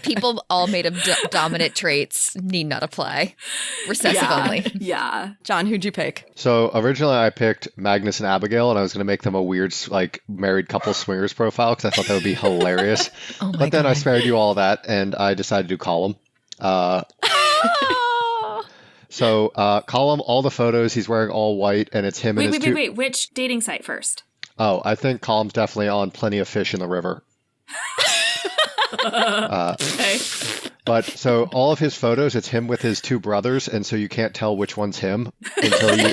People all made of dominant traits need not apply. Recessive only. Yeah. John, who'd you pick? So originally I picked Magnus and Abigail, and I was going to make them a weird, like, married couple swingers profile because I thought that would be hilarious. But then I spared you all that, and I decided to call him. So Column, all the photos, he's wearing all white, and it's him and his Wait. Which dating site first? Oh, I think Column's definitely on Plenty of Fish in the River. Okay. But so all of his photos, it's him with his two brothers, and so you can't tell which one's him until you.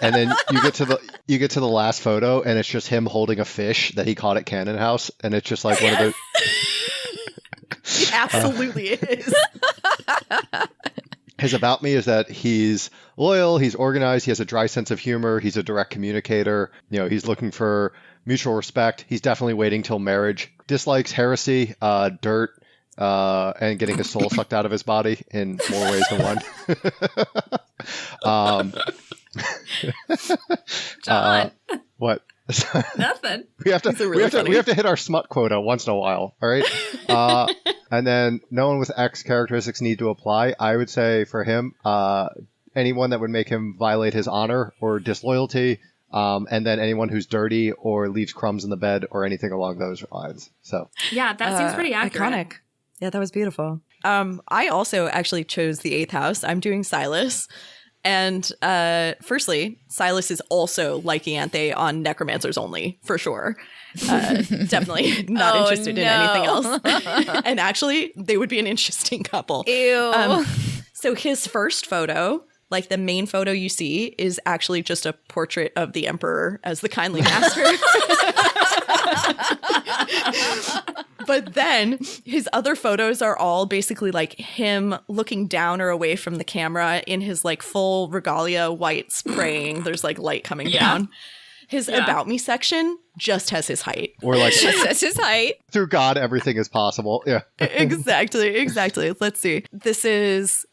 And then you get to the last photo, and it's just him holding a fish that he caught at Cannon House, and it's just like one of the. It absolutely is. His about me is that he's loyal, he's organized, he has a dry sense of humor, he's a direct communicator. You know, he's looking for mutual respect. He's definitely waiting till marriage. Dislikes heresy, dirt, and getting his soul sucked out of his body in more ways than one. John. What? Nothing. We have to hit our smut quota once in a while. All right. And then no one with X characteristics need to apply. I would say for him, anyone that would make him violate his honor or disloyalty, and then anyone who's dirty or leaves crumbs in the bed or anything along those lines. So yeah, that seems pretty accurate. Iconic. Yeah, that was beautiful. I also actually chose the 8th house. I'm doing Silas. And firstly, Silas is also like Ianthe on Necromancers only, for sure. Definitely not interested in anything else. And actually, they would be an interesting couple. Ew. So his first photo, like the main photo you see, is actually just a portrait of the Emperor as the kindly master. But then his other photos are all basically like him looking down or away from the camera in his like full regalia, white spraying. There's like light coming down. His about me section just has his height. or like Just as his height. through God, everything is possible. Yeah. Exactly. Let's see. This is...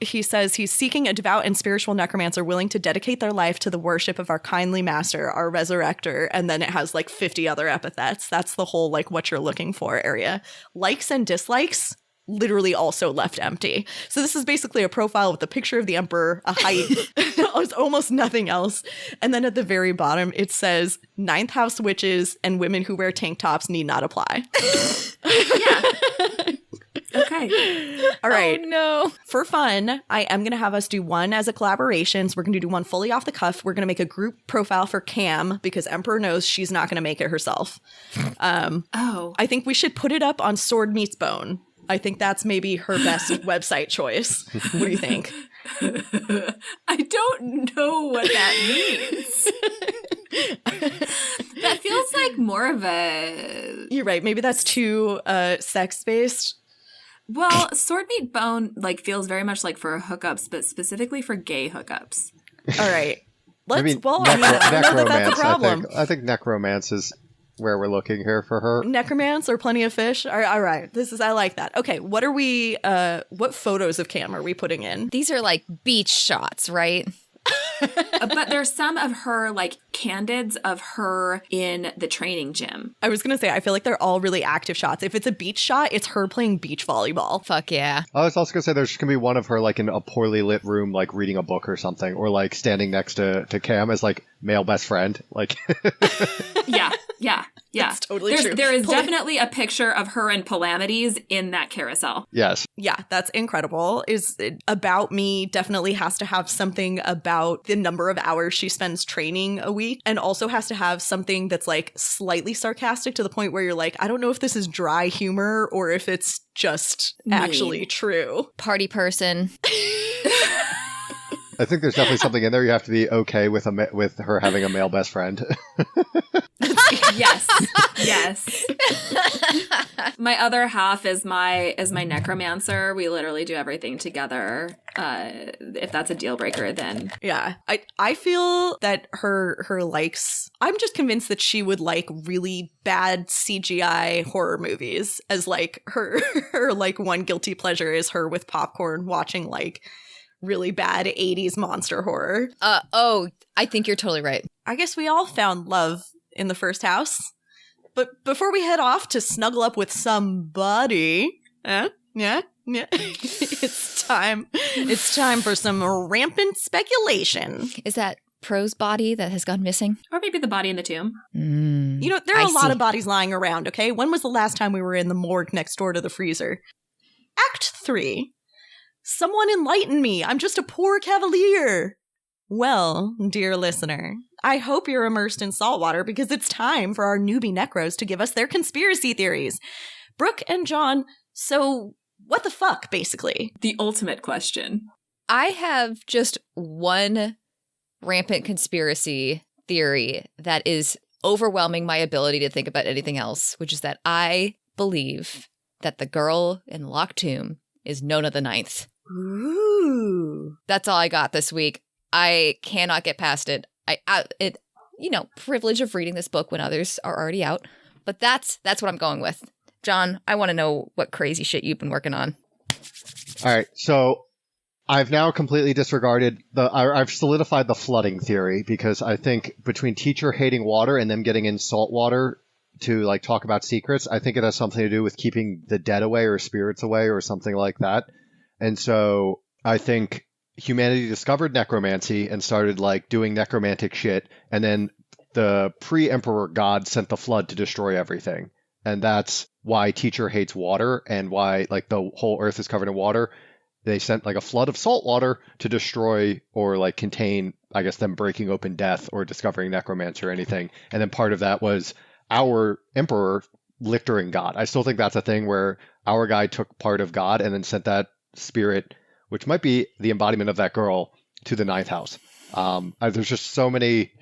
he says he's seeking a devout and spiritual necromancer willing to dedicate their life to the worship of our kindly master, our resurrector. And then it has like 50 other epithets. That's the whole like what you're looking for area. Likes and dislikes literally also left empty. So this is basically a profile with a picture of the Emperor, a height, there's almost nothing else. And then at the very bottom, it says 9th house witches and women who wear tank tops need not apply. Yeah. Okay. All right. Oh, no. For fun, I am going to have us do one as a collaboration. So we're going to do one fully off the cuff. We're going to make a group profile for Cam because Emperor knows she's not going to make it herself. I think we should put it up on Sword Meets Bone. I think that's maybe her best website choice. What do you think? I don't know what that means. That feels like more of a... You're right. Maybe that's too sex-based. Well, Sword Meet Bone like feels very much like for hookups, but specifically for gay hookups. All right. I don't know necromance, that that's a problem. I think necromance is where we're looking here for her. Necromance or Plenty of Fish. All right. I like that. Okay. What photos of Cam are we putting in? These are like beach shots, right? But there's some of her like candids of her in the training gym. I was going to say, I feel like they're all really active shots. If it's a beach shot, it's her playing beach volleyball. Fuck yeah. I was also going to say there's going to be one of her like in a poorly lit room, like reading a book or something, or like standing next to Cam as like male best friend. Like, Yeah. That's totally true. There is definitely a picture of her and Palamides in that carousel. yes. Yeah, that's incredible. About Me definitely has to have something about the number of hours she spends training a week, and also has to have something that's like slightly sarcastic to the point where you're like, I don't know if this is dry humor or if it's just actually true. Party person. I think there's definitely something in there. You have to be okay with with her having a male best friend. Yes. Yes. My other half is my necromancer. We literally do everything together. If that's a deal breaker, then Yeah. I feel that her likes, I'm just convinced that she would like really bad CGI horror movies as like her like one guilty pleasure is her with popcorn watching like really bad 80s monster horror. I think you're totally right. I guess we all found love in the first house. But before we head off to snuggle up with somebody, it's time for some rampant speculation. Is that Pro's body that has gone missing? or maybe the body in the tomb. You know, there are a lot of bodies lying around, okay? When was the last time we were in the morgue next door to the freezer? Act 3. Someone enlighten me. I'm just a poor cavalier. Well, dear listener, I hope you're immersed in saltwater because it's time for our newbie necros to give us their conspiracy theories. Brooke and John, so what the fuck, basically? The ultimate question. I have just one rampant conspiracy theory that is overwhelming my ability to think about anything else, which is that I believe that the girl in Locked Tomb is Nona the Ninth. Ooh. That's all I got this week. I cannot get past it. Privilege of reading this book when others are already out. But that's what I'm going with. John, I want to know what crazy shit you've been working on. All right, so I've now completely disregarded I've solidified the flooding theory because I think between teacher hating water and them getting in salt water to like talk about secrets, I think it has something to do with keeping the dead away or spirits away or something like that. And so I think humanity discovered necromancy and started like doing necromantic shit, and then the pre-emperor god sent the flood to destroy everything. And that's why teacher hates water and why like the whole earth is covered in water. They sent like a flood of salt water to destroy or like contain, I guess, them breaking open death or discovering necromancy or anything. And then part of that was our emperor lictoring God. I still think that's a thing where our guy took part of God and then sent that spirit, which might be the embodiment of that girl, to the ninth house. There's just so many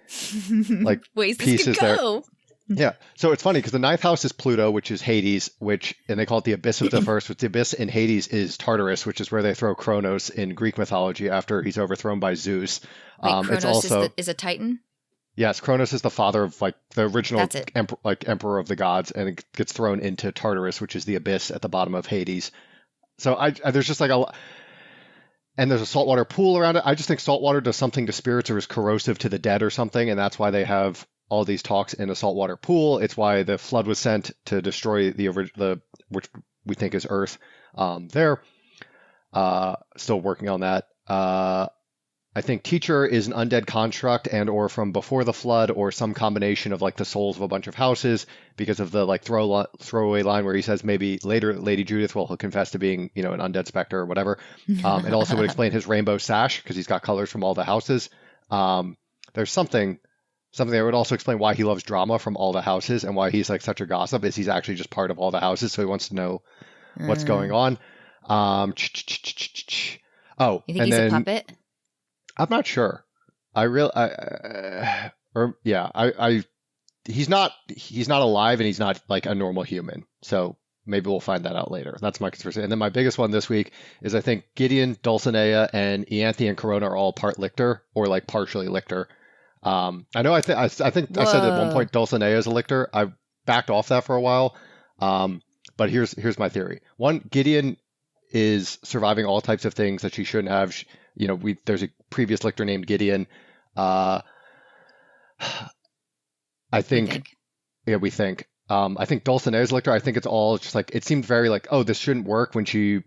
like ways pieces this could go. there. Yeah. So it's funny because the ninth house is Pluto, which is Hades, and they call it the abyss of the first, which the abyss in Hades is Tartarus, which is where they throw Kronos in Greek mythology after he's overthrown by Zeus. Wait, Kronos it's also is a Titan? Yes, Kronos is the father of like the original emperor of the gods, and it gets thrown into Tartarus, which is the abyss at the bottom of Hades. So there's just like and there's a saltwater pool around it. I just think saltwater does something to spirits or is corrosive to the dead or something, and that's why they have all these talks in a saltwater pool. It's why the flood was sent to destroy the which we think is Earth. Still working on that. I think teacher is an undead construct and or from before the flood or some combination of like the souls of a bunch of houses because of the like throwaway line where he says maybe later Lady Judith will confess to being, an undead specter or whatever. It also would explain his rainbow sash because he's got colors from all the houses. There's something that would also explain why he loves drama from all the houses and why he's like such a gossip is he's actually just part of all the houses. So he wants to know what's going on. You think he's a puppet? I'm not sure. He's not alive and he's not like a normal human. So maybe we'll find that out later. That's my conspiracy. And then my biggest one this week is I think Gideon, Dulcinea, and Ianthe and Corona are all part lictor or like partially lictor. I know. I think I said at one point Dulcinea is a lictor. I backed off that for a while. But here's my theory. One, Gideon is surviving all types of things that she shouldn't have. There's a previous lictor named Gideon. I think. We think. I think Dulcinea's lictor. I think it's all just like it seemed very like, oh, this shouldn't work when she.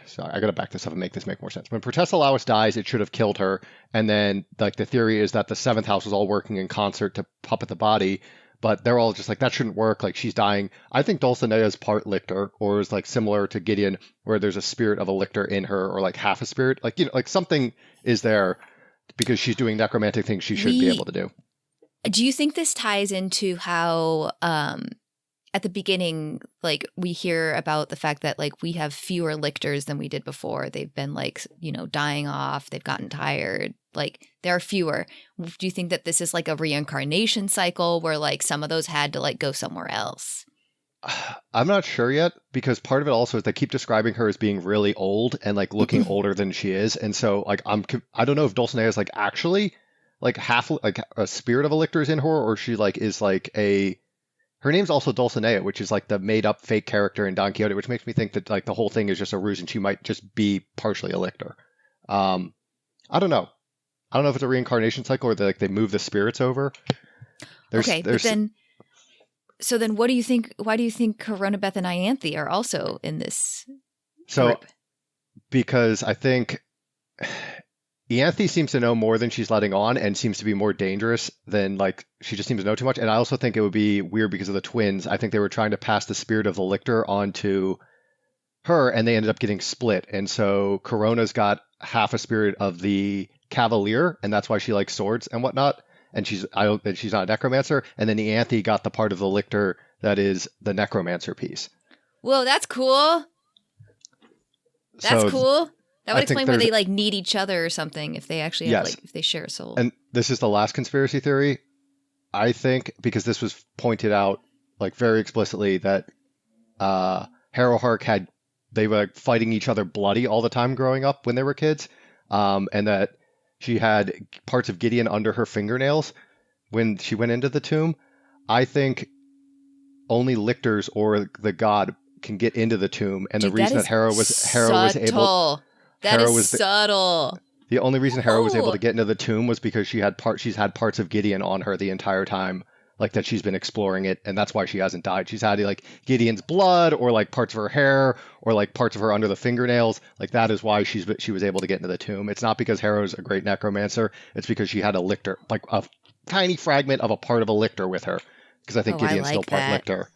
Sorry, I gotta back this up and make this make more sense. When Protestalawis dies, it should have killed her, and then like the theory is that the seventh house was all working in concert to puppet the body, but they're all just like that shouldn't work. Like she's dying. I think Dulcinea is part lictor, or is like similar to Gideon, where there's a spirit of a lictor in her, or like half a spirit. Like like something is there because she's doing necromantic things she should be able to do. Do you think this ties into how at the beginning, like, we hear about the fact that, like, we have fewer lictors than we did before. They've been, like, you know, dying off. They've gotten tired. Like, there are fewer. Do you think that this is like a reincarnation cycle where, like, some of those had to, like, go somewhere else? I'm not sure yet, because part of it also is they keep describing her as being really old and like looking older than she is. And so like I don't know if Dulcinea is like actually like half like a spirit of a lictor is in her, or she like is like her name's also Dulcinea, which is like the made up fake character in Don Quixote, which makes me think that like the whole thing is just a ruse and she might just be partially a lictor. I don't know. I don't know if it's a reincarnation cycle or they move the spirits over. But then so then what do you think? Why do you think Coronabeth and Ianthe are also in this group? Because I think Ianthe seems to know more than she's letting on and seems to be more dangerous than like she just seems to know too much. And I also think it would be weird because of the twins. I think they were trying to pass the spirit of the lictor onto her and they ended up getting split. And so Corona's got half a spirit of the cavalier and that's why she likes swords and whatnot. And she's not a necromancer. And then Ianthe got the part of the lictor that is the necromancer piece. Whoa, that's cool. That's cool. That would explain why they like need each other or something if they actually have like if they share a soul. And this is the last conspiracy theory. I think because this was pointed out like very explicitly that Harrowhark they were like fighting each other bloody all the time growing up when they were kids, and that she had parts of Gideon under her fingernails when she went into the tomb. I think only lictors or the god can get into the tomb, and the reason that Harrow was able. That is subtle. The only reason Harrow was able to get into the tomb was because she's had parts of Gideon on her the entire time, like that she's been exploring it, and that's why she hasn't died. She's had like Gideon's blood, or like parts of her hair, or like parts of her under the fingernails. Like that is why she was able to get into the tomb. It's not because Harrow's a great necromancer. It's because she had a lictor, like a tiny fragment of a part of a lictor with her. Because I think Gideon's still part lictor.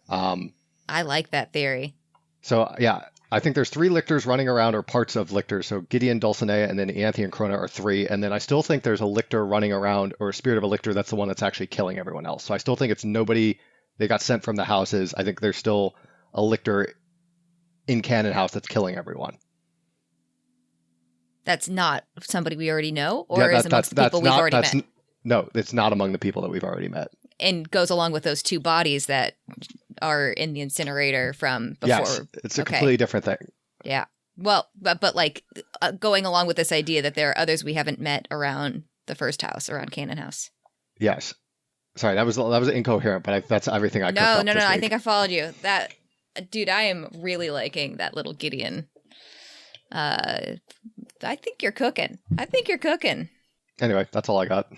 I like that theory. So yeah. I think there's 3 lictors running around, or parts of lictors. So Gideon, Dulcinea, and then Ianthe and Corona are 3. And then I still think there's a lictor running around, or a spirit of a lictor that's the one that's actually killing everyone else. So I still think it's nobody. They got sent from the houses. I think there's still a lictor in Cannon House that's killing everyone. That's not somebody we already know? Or is amongst the people we've already met? No, it's not among the people that we've already met. And goes along with those 2 bodies that are in the incinerator from before. Yes, it's a completely different thing. Yeah. Well, but like going along with this idea that there are others we haven't met around the first house, around Cannon House. Yes. Sorry, that was incoherent, but that's everything I cooked up this week. I think I followed you. That, dude, I am really liking that little Gideon. I think you're cooking. Anyway, that's all I got.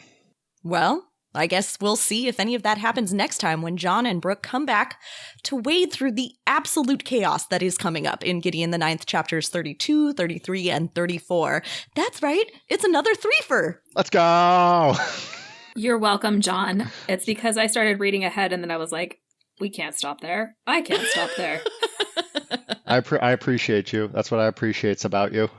Well, I guess we'll see if any of that happens next time when John and Brooke come back to wade through the absolute chaos that is coming up in Gideon the Ninth chapters 32, 33, and 34. That's right. It's another threefer. Let's go. You're welcome, John. It's because I started reading ahead and then I was like, we can't stop there. I can't stop there. I appreciate you. That's what I appreciate about you.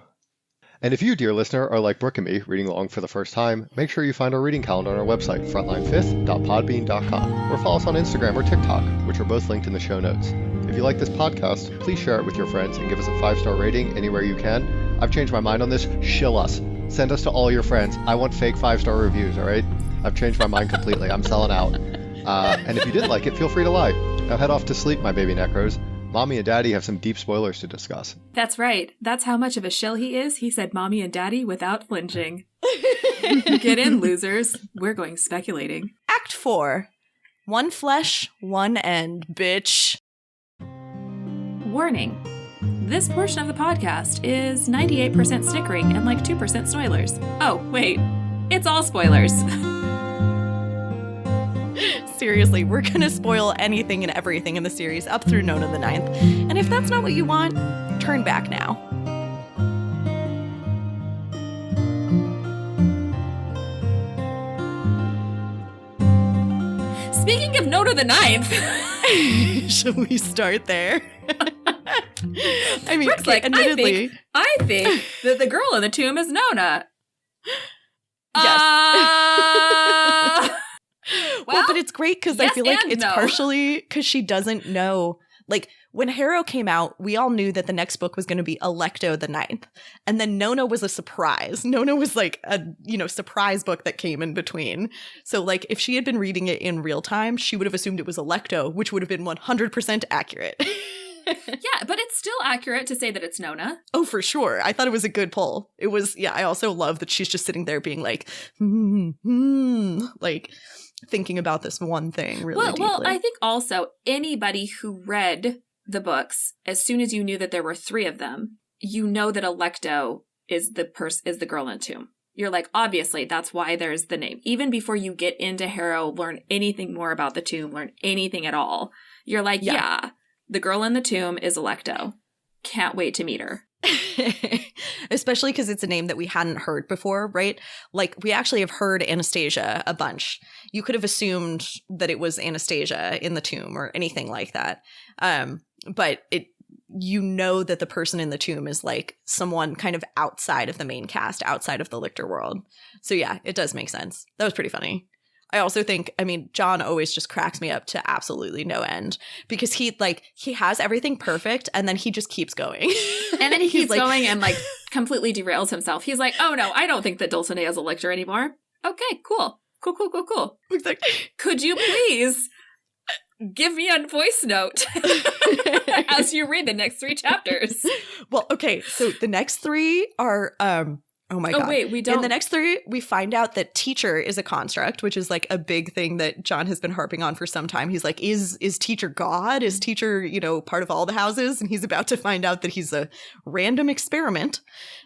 And if you, dear listener, are like Brooke and me, reading along for the first time, make sure you find our reading calendar on our website, frontline5th.podbean.com, or follow us on Instagram or TikTok, which are both linked in the show notes. If you like this podcast, please share it with your friends and give us a 5-star rating anywhere you can. I've changed my mind on this. Shill us. Send us to all your friends. I want fake 5-star reviews, all right? I've changed my mind completely. I'm selling out. And if you didn't like it, feel free to lie. Now head off to sleep, my baby necros. Mommy and Daddy have some deep spoilers to discuss. That's right. That's how much of a shill he is. He said Mommy and Daddy without flinching. Get in, losers. We're going speculating. Act 4. One flesh, one end, bitch. Warning. This portion of the podcast is 98% snickering and like 2% spoilers. Oh, wait. It's all spoilers. Seriously, we're gonna spoil anything and everything in the series up through Nona the Ninth. And if that's not what you want, turn back now. Speaking of Nona the Ninth, shall we start there? I mean, Brooke's like, admittedly, I think that the girl in the tomb is Nona. Yes. Well, but it's great because Yes I feel like and it's no. partially because she doesn't know. Like, when Harrow came out, we all knew that the next book was going to be Alecto the Ninth. And then Nona was a surprise. Nona was like a, surprise book that came in between. So, like, if she had been reading it in real time, she would have assumed it was Alecto, which would have been 100% accurate. Yeah, but it's still accurate to say that it's Nona. Oh, for sure. I thought it was a good pull. It was, I also love that she's just sitting there being like, like thinking about this one thing really deeply. Well, I think also anybody who read the books, as soon as you knew that there were 3 of them, you know that Alecto is the girl in the tomb. You're like, obviously, that's why there's the name. Even before you get into Harrow, learn anything more about the tomb, learn anything at all, you're like, yeah, the girl in the tomb is Alecto. Can't wait to meet her. Especially because it's a name that we hadn't heard before, right? Like, we actually have heard Anastasia a bunch. You could have assumed that it was Anastasia in the tomb or anything like that. But you know that the person in the tomb is like someone kind of outside of the main cast, outside of the Lictor world. So yeah, it does make sense. That was pretty funny. I also think, John always just cracks me up to absolutely no end because he has everything perfect and then he just keeps going. And then he keeps going and like completely derails himself. He's like, oh no, I don't think that Dulcinea is a Lictor anymore. Okay, cool. Exactly. Could you please give me a voice note as you read the next 3 chapters? Well, okay, so the next 3 are oh my god. Oh wait, we don't. In the next 3, we find out that teacher is a construct, which is like a big thing that John has been harping on for some time. He's like, is teacher God? Is teacher, part of all the houses? And he's about to find out that he's a random experiment.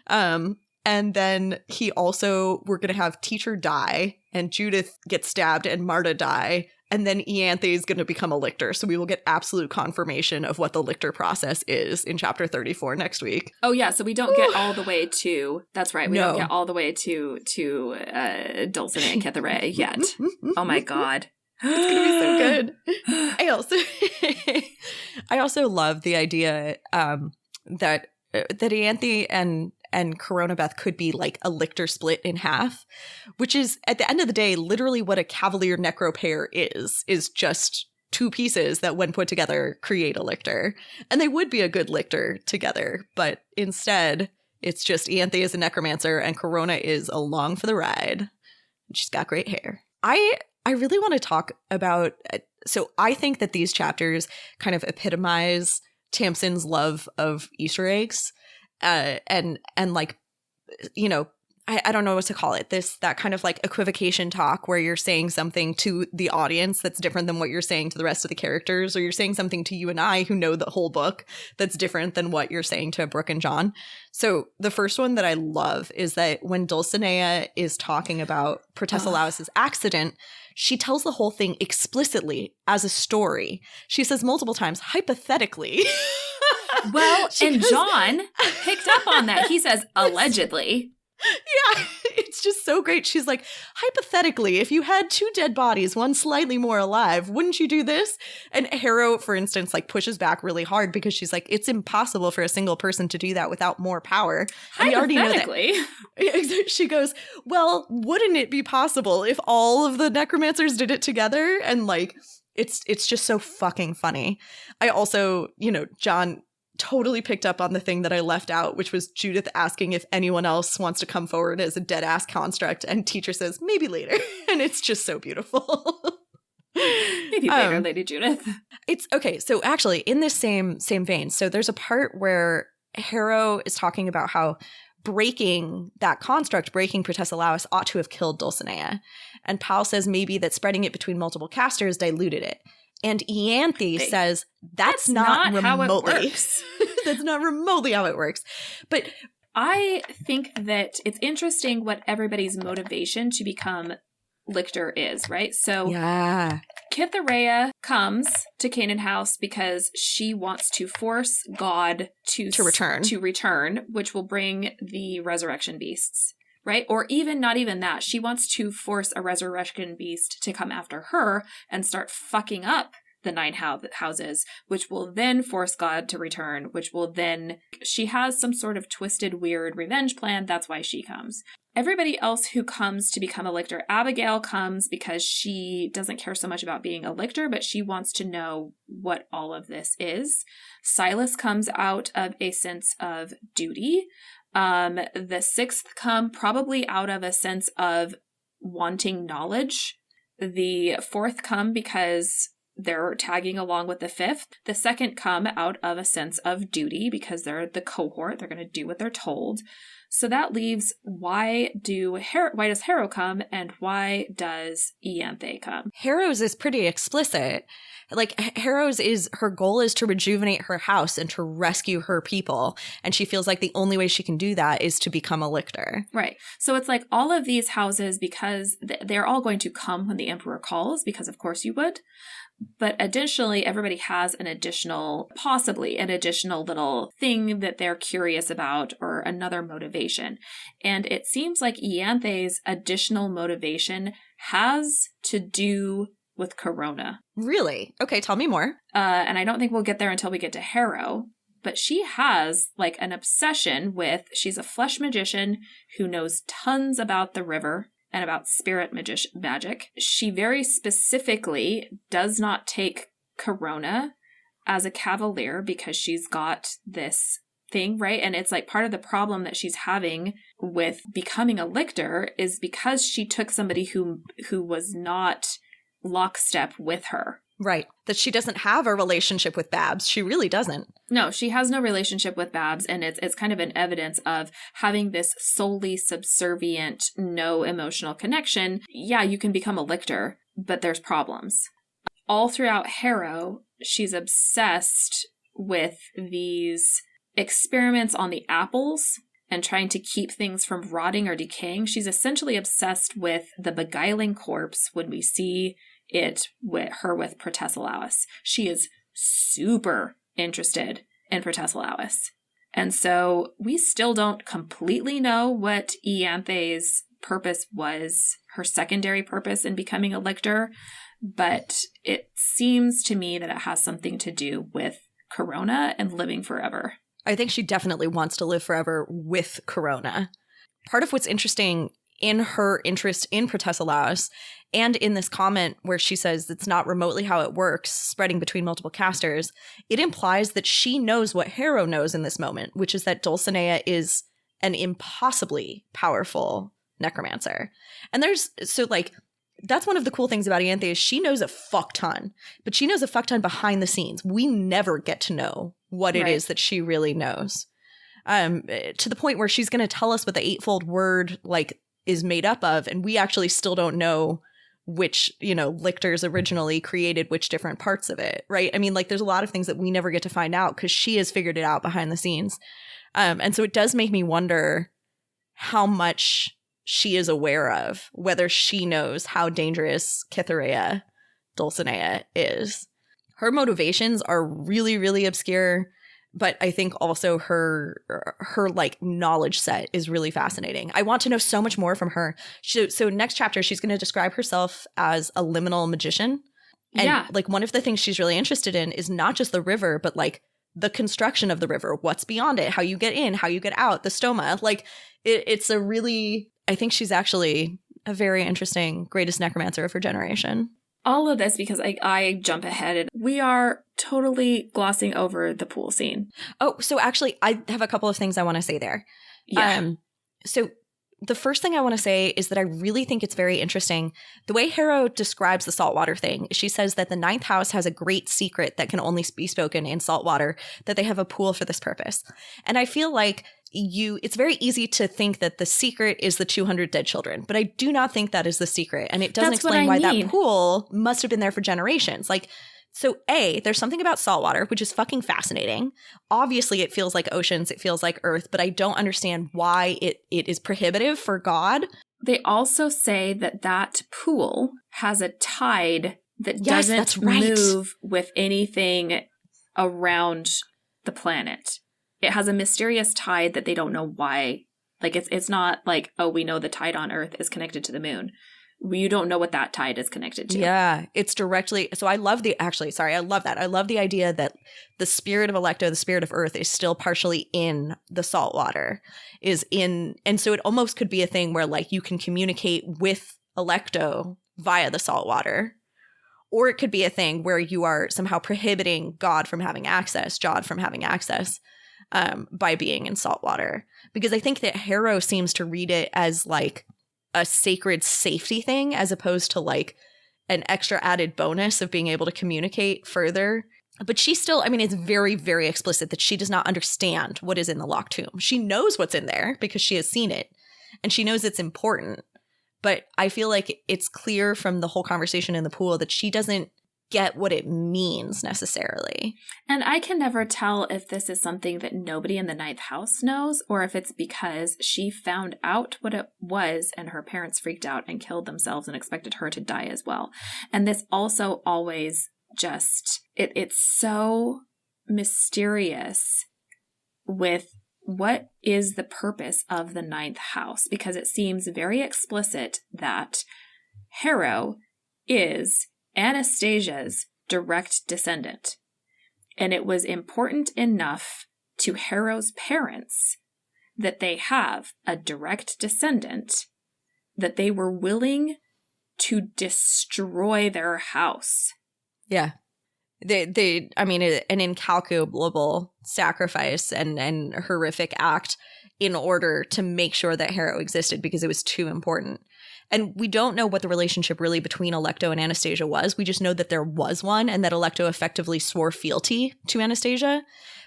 And then we're going to have teacher die and Judith get stabbed and Marta die. And then Ianthe is going to become a Lictor. So we will get absolute confirmation of what the Lictor process is in chapter 34 next week. Oh, yeah. So we don't get all the way to, that's right. We No. don't get all the way to Dulcinea and Kethere yet. Oh my God. It's going to be so good. I also love the idea that Ianthe and Coronabeth could be like a Lictor split in half, which is at the end of the day literally what a Cavalier Necro pair is just 2 pieces that when put together create a Lictor. And they would be a good Lictor together, but instead it's just Ianthe is a necromancer and Corona is along for the ride. She's got great hair. I really want to talk about, so I think that these chapters kind of epitomize Tamsin's love of Easter eggs. And like, I don't know what to call it. That kind of like equivocation talk where you're saying something to the audience that's different than what you're saying to the rest of the characters, or you're saying something to you and I who know the whole book that's different than what you're saying to Brooke and John. So the first one that I love is that when Dulcinea is talking about Protesilaus' accident, she tells the whole thing explicitly as a story. She says multiple times, hypothetically. Well, and John picked up on that. He says, allegedly. Yeah, it's just so great. She's like, hypothetically, if you had 2 dead bodies, one slightly more alive, wouldn't you do this? And Harrow, for instance, like pushes back really hard because she's like, it's impossible for a single person to do that without more power. And we already know that. She goes, well, wouldn't it be possible if all of the necromancers did it together? And like, it's just so fucking funny. I also, John totally picked up on the thing that I left out, which was Judith asking if anyone else wants to come forward as a dead ass construct, and teacher says maybe later. And it's just so beautiful. Maybe later, Lady Judith. It's okay. So actually in this same vein, so there's a part where Harrow is talking about how breaking Protesilaus ought to have killed Dulcinea. And Powell says maybe that spreading it between multiple casters diluted it. And Ianthe says that's not remotely how it works. That's not remotely how it works. But I think that it's interesting what everybody's motivation to become Lictor is, right? So yeah. Kithareya comes to Canaan House because she wants to force God to return, which will bring the resurrection beasts. Right? Or even not even that. She wants to force a resurrection beast to come after her and start fucking up the 9 houses, which will then force God to return, which will then... She has some sort of twisted, weird revenge plan. That's why she comes. everybody else who comes to become a lictor, Abigail comes because she doesn't care so much about being a lictor, but she wants to know what all of this is. Silas comes out of a sense of duty. The sixth come probably out of a sense of wanting knowledge. The fourth come because they're tagging along with the fifth. The second come out of a sense of duty because they're the cohort. They're going to do what they're told. So that leaves why does Harrow come and why does Ianthe come? Harrow's is pretty explicit. Like, Harrow's her goal is to rejuvenate her house and to rescue her people. And she feels like the only way she can do that is to become a lictor. Right. So it's like all of these houses, because they're all going to come when the emperor calls, because of course you would. But additionally, everybody has possibly an additional little thing that they're curious about or another motivation. And it seems like Ianthe's additional motivation has to do with Corona. Really? Okay, tell me more. And I don't think we'll get there until we get to Harrow. But she has like an obsession she's a flesh magician who knows tons about the river and about spirit magic. She very specifically does not take Corona as a cavalier because she's got this thing, right? And it's like part of the problem that she's having with becoming a lictor is because she took somebody who was not lockstep with her. Right. That she doesn't have a relationship with Babs. She really doesn't. No, she has no relationship with Babs, and it's kind of an evidence of having this solely subservient, no emotional connection. Yeah, you can become a lictor, but there's problems. All throughout Harrow, she's obsessed with these experiments on the apples and trying to keep things from rotting or decaying. She's essentially obsessed with the beguiling corpse when we see it with Protesilaus. She is super interested in Protesilaus. And so we still don't completely know what Ianthe's purpose was, her secondary purpose in becoming a lictor, but it seems to me that it has something to do with Corona and living forever. I think she definitely wants to live forever with Corona. Part of what's interesting in her interest in Protesilaus and in this comment where she says it's not remotely how it works, spreading between multiple casters, it implies that she knows what Harrow knows in this moment, which is that Dulcinea is an impossibly powerful necromancer. And that's one of the cool things about Ianthe is she knows a fuck ton, but she knows a fuck ton behind the scenes. We never get to know what it is that she really knows. To the point where she's going to tell us what the eightfold word is made up of, and we actually still don't know which, lictors originally created which different parts of it, right? I mean, there's a lot of things that we never get to find out because she has figured it out behind the scenes. And so it does make me wonder how much she is aware of, whether she knows how dangerous Cytherea Dulcinea is. Her motivations are really, really obscure, but I think also her knowledge set is really fascinating. I want to know so much more from her. So next chapter, she's going to describe herself as a liminal magician. And one of the things she's really interested in is not just the river, but the construction of the river, what's beyond it, how you get in, how you get out, the stoma. It's a really, I think she's actually a very interesting greatest necromancer of her generation. All of this because I jump ahead and we are totally glossing over the pool scene. Oh, so actually I have a couple of things I want to say there. Yeah. So the first thing I want to say is that I really think it's very interesting. The way Harrow describes the saltwater thing, she says that the ninth house has a great secret that can only be spoken in saltwater, that they have a pool for this purpose. And I feel like it's very easy to think that the secret is the 200 dead children, but I do not think that is the secret. And it doesn't explain why that pool must have been there for generations. So there's something about saltwater, which is fucking fascinating. Obviously, it feels like oceans, it feels like earth, but I don't understand why it is prohibitive for God. They also say that pool has a tide that doesn't move with anything around the planet. It has a mysterious tide that they don't know why. It's not like, oh, we know the tide on Earth is connected to the moon. You don't know what that tide is connected to. Yeah, it's directly. So I love that. I love the idea that the spirit of Alecto, the spirit of Earth, is still partially in the salt water, and so it almost could be a thing where like you can communicate with Alecto via the salt water. Or it could be a thing where you are somehow prohibiting Jod from having access by being in salt water. Because I think that Harrow seems to read it as like a sacred safety thing as opposed to like an extra added bonus of being able to communicate further. But she still, I mean, it's very, very explicit that she does not understand what is in the locked tomb. She knows what's in there because she has seen it and she knows it's important. But I feel like it's clear from the whole conversation in the pool that she doesn't get what it means necessarily. And I can never tell if this is something that nobody in the ninth house knows or if it's because she found out what it was and her parents freaked out and killed themselves and expected her to die as well. And this also always just, it's so mysterious with what is the purpose of the ninth house? Because it seems very explicit that Harrow is Anastasia's direct descendant. And it was important enough to Harrow's parents that they have a direct descendant that they were willing to destroy their house. Yeah. They I mean, an incalculable sacrifice and horrific act in order to make sure that Harrow existed because it was too important. And we don't know what the relationship really between Alecto and Anastasia was. We just know that there was one and that Alecto effectively swore fealty to Anastasia.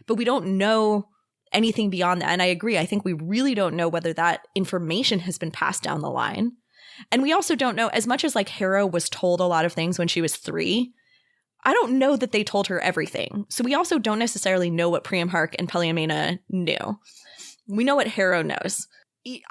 But we don't know anything beyond that. And I agree. I think we really don't know whether that information has been passed down the line. And we also don't know, as much as like Harrow was told a lot of things when she was 3, I don't know that they told her everything. So we also don't necessarily know what Priamhark and Peliamena knew. We know what Harrow knows.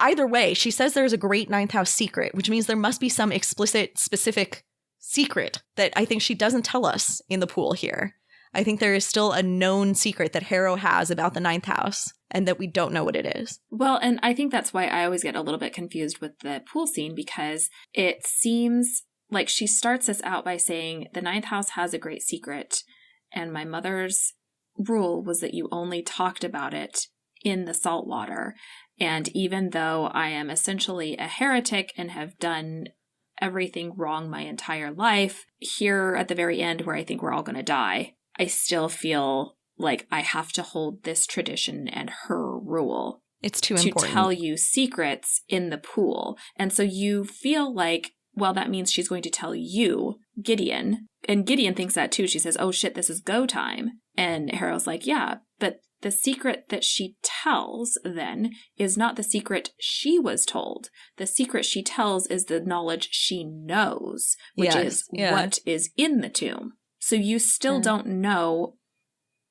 Either way, she says there's a great ninth house secret, which means there must be some explicit, specific secret that I think she doesn't tell us in the pool here. I think there is still a known secret that Harrow has about the ninth house and that we don't know what it is. Well, and I think that's why I always get a little bit confused with the pool scene because it seems like she starts us out by saying the ninth house has a great secret and my mother's rule was that you only talked about it in the salt water. And even though I am essentially a heretic and have done everything wrong my entire life, here at the very end where I think we're all going to die, I still feel like I have to hold this tradition and her rule. It's too important to tell you secrets in the pool. And so you feel like, well, that means she's going to tell you, Gideon. And Gideon thinks that too. She says, oh shit, this is go time. And Harrow's like, yeah, but the secret that she tells then is not the secret she was told. The secret she tells is the knowledge she knows, which is what is in the tomb. So you still don't know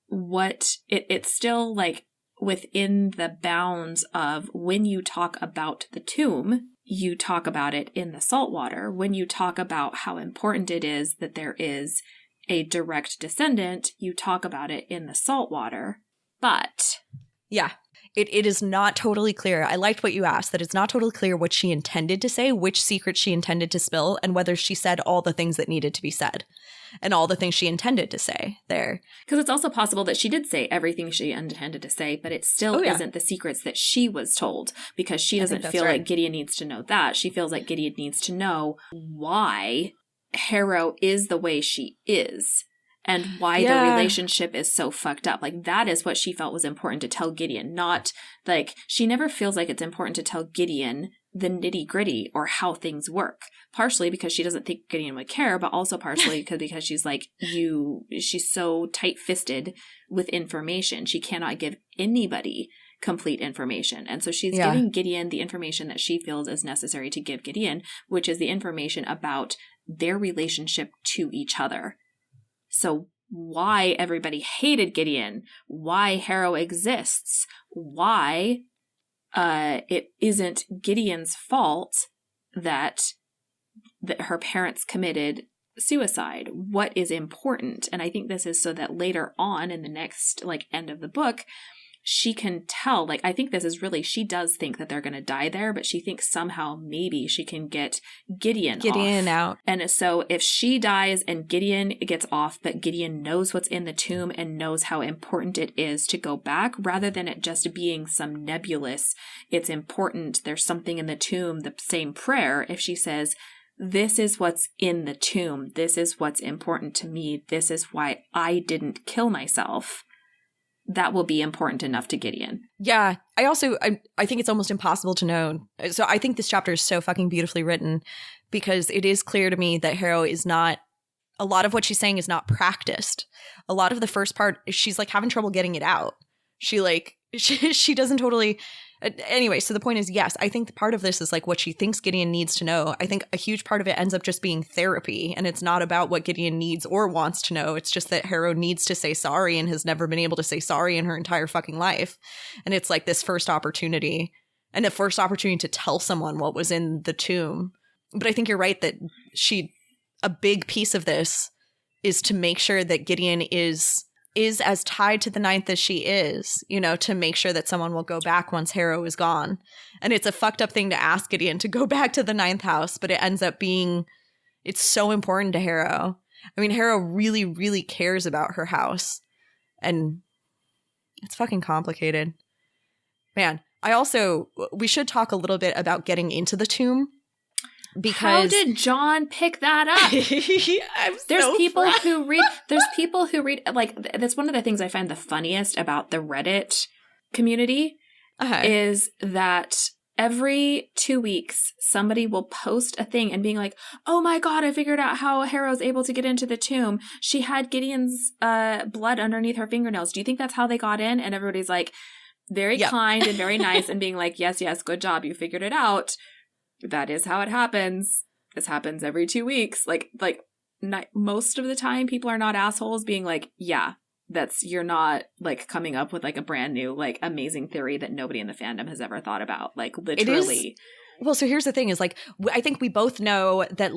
what it's still like within the bounds of when you talk about the tomb, you talk about it in the salt water. When you talk about how important it is that there is a direct descendant, you talk about it in the salt water. But yeah, it is not totally clear. I liked what you asked, that it's not totally clear what she intended to say, which secret she intended to spill, and whether she said all the things that needed to be said and all the things she intended to say there. Because it's also possible that she did say everything she intended to say, but it still isn't the secrets that she was told because she doesn't feel like Gideon needs to know that. She feels like Gideon needs to know why Harrow is the way she is. And why the relationship is so fucked up. Like, that is what she felt was important to tell Gideon. Not, like, she never feels like it's important to tell Gideon the nitty-gritty or how things work. Partially because she doesn't think Gideon would care, but also partially because she's like, she's so tight-fisted with information. She cannot give anybody complete information. And so she's giving Gideon the information that she feels is necessary to give Gideon, which is the information about their relationship to each other. So why everybody hated Gideon, why Harrow exists, why it isn't Gideon's fault that her parents committed suicide, what is important. And I think this is so that later on in the next end of the book, she can tell, like, I think this is really, she does think that they're going to die there, but she thinks somehow maybe she can get Gideon off. out. And so if she dies and Gideon gets off, but Gideon knows what's in the tomb and knows how important it is to go back, rather than it just being some nebulous, it's important, there's something in the tomb, the same prayer, if she says, this is what's in the tomb, this is what's important to me, this is why I didn't kill myself, that will be important enough to Gideon. Yeah. I think it's almost impossible to know. So I think this chapter is so fucking beautifully written because it is clear to me that Harrow is not, a lot of what she's saying is not practiced. A lot of the first part, she's like having trouble getting it out. She doesn't totally. Anyway, so the point is, yes, I think part of this is like what she thinks Gideon needs to know. I think a huge part of it ends up just being therapy, and it's not about what Gideon needs or wants to know. It's just that Harrow needs to say sorry and has never been able to say sorry in her entire fucking life. And it's like this first opportunity, and the first opportunity to tell someone what was in the tomb. But I think you're right that a big piece of this is to make sure that Gideon is as tied to the ninth as she is, to make sure that someone will go back once Harrow is gone. And it's a fucked up thing to ask Gideon to go back to the ninth house, but it ends up being, it's so important to Harrow. I mean, Harrow really, really cares about her house, and it's fucking complicated. Man, we should talk a little bit about getting into the tomb. Because how did John pick that up? There's people who read, like, that's one of the things I find the funniest about the Reddit community is that every 2 weeks somebody will post a thing and being like, oh my god, I figured out how Harrow's able to get into the tomb. She had Gideon's blood underneath her fingernails. Do you think that's how they got in? And everybody's like very kind and very nice and being like, yes, good job, you figured it out. That is how it happens. This happens every 2 weeks. Most of the time, people are not assholes being like, yeah, you're not like coming up with like a brand new, like amazing theory that nobody in the fandom has ever thought about. Like literally. Well, so here's the thing is like, I think we both know that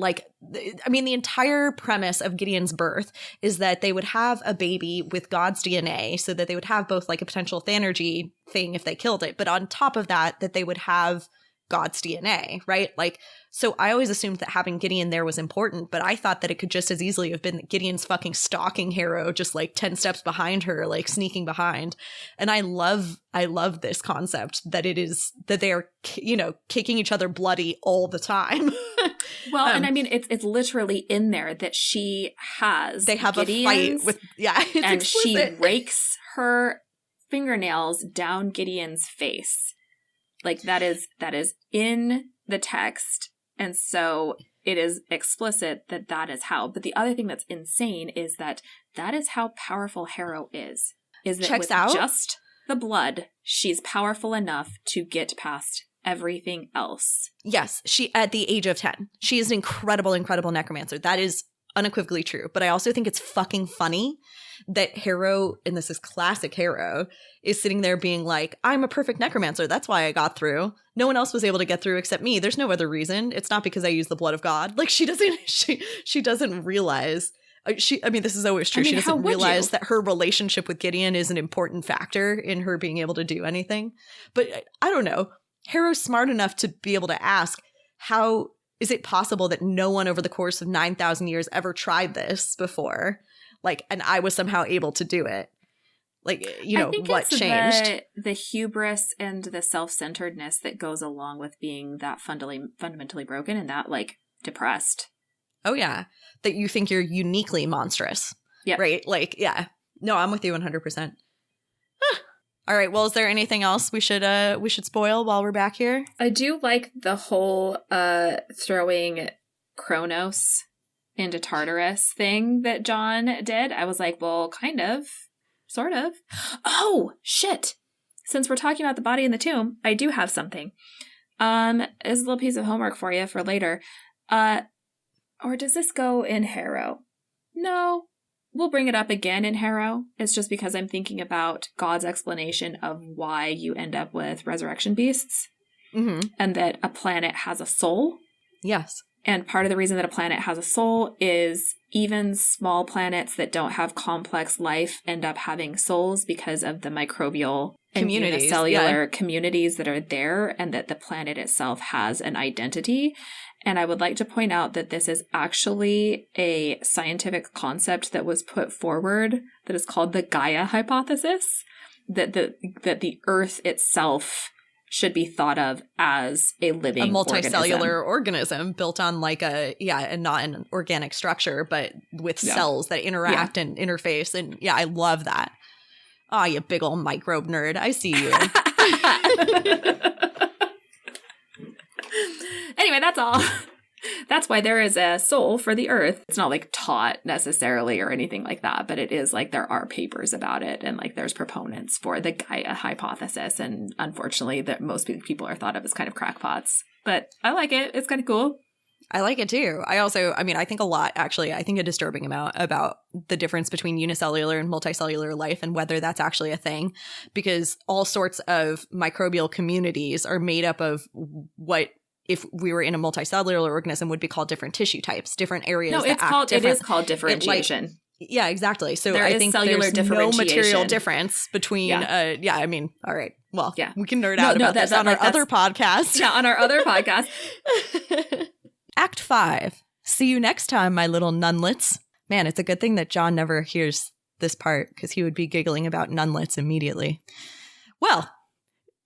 the entire premise of Gideon's birth is that they would have a baby with God's DNA so that they would have both like a potential Thanergy thing if they killed it. But on top of that they would have God's DNA, right? Like, so I always assumed that having Gideon there was important, but I thought that it could just as easily have been that Gideon's fucking stalking Harrow, just like 10 steps behind her, like sneaking behind. And I love this concept that it is that they are, kicking each other bloody all the time. Well, and I mean, it's literally in there that they have Gideon's, a fight with, and explicit. She rakes her fingernails down Gideon's face. Like that is in the text. And so it is explicit that is how. But the other thing that's insane is that is how powerful Harrow is. Is that Checks out. Just the blood, she's powerful enough to get past everything else. Yes, she at the age of 10. She is an incredible necromancer. That is unequivocally true. But I also think it's fucking funny that Harrow, and this is classic Harrow, is sitting there being like, I'm a perfect necromancer. That's why I got through. No one else was able to get through except me. There's no other reason. It's not because I use the blood of God. Like she doesn't realize. This is always true. She doesn't realize that her relationship with Gideon is an important factor in her being able to do anything. But I don't know. Harrow's smart enough to be able to ask, how is it possible that no one over the course of 9,000 years ever tried this before? Like, and I was somehow able to do it. Like, I think what changed? The hubris and the self-centeredness that goes along with being that fundamentally broken and that, like, depressed. Oh, yeah. That you think you're uniquely monstrous. Yeah. Right? Like, yeah. No, I'm with you 100%. All right. Well, is there anything else we should spoil while we're back here? I do like the whole throwing Kronos into Tartarus thing that John did. I was like, well, kind of, sort of. Oh, shit. Since we're talking about the body in the tomb, I do have something. It's a little piece of homework for you for later. Or does this go in Harrow? No. We'll bring it up again in Harrow. It's just because I'm thinking about God's explanation of why you end up with resurrection beasts. Mm-hmm. And that a planet has a soul. Yes. And part of the reason that a planet has a soul is even small planets that don't have complex life end up having souls because of the microbial and unicellular communities that are there, and that the planet itself has an identity. And I would like to point out that this is actually a scientific concept that was put forward that is called the Gaia hypothesis, that the Earth itself should be thought of as a living multicellular organism built on like and not an organic structure, but with cells that interact and interface. And I love that. Oh, you big old microbe nerd. I see you. Anyway, that's all. That's why there is a soul for the Earth. It's not like taught necessarily or anything like that, but it is like there are papers about it, and like there's proponents for the Gaia hypothesis. And unfortunately, that most people are thought of as kind of crackpots. But I like it. It's kind of cool. I like it too. I think a lot, actually. I think a disturbing amount about the difference between unicellular and multicellular life and whether that's actually a thing, because all sorts of microbial communities are made up of what, if we were in a multicellular organism, would be called different tissue types, different areas. No, it is called differentiation. Yeah, exactly. So I think there's no material difference between, all right. Well, we can nerd out about this on our other podcast. Yeah, on our other podcast. Act 5. See you next time, my little nunlets. Man, it's a good thing that John never hears this part, because he would be giggling about nunlets immediately. Well,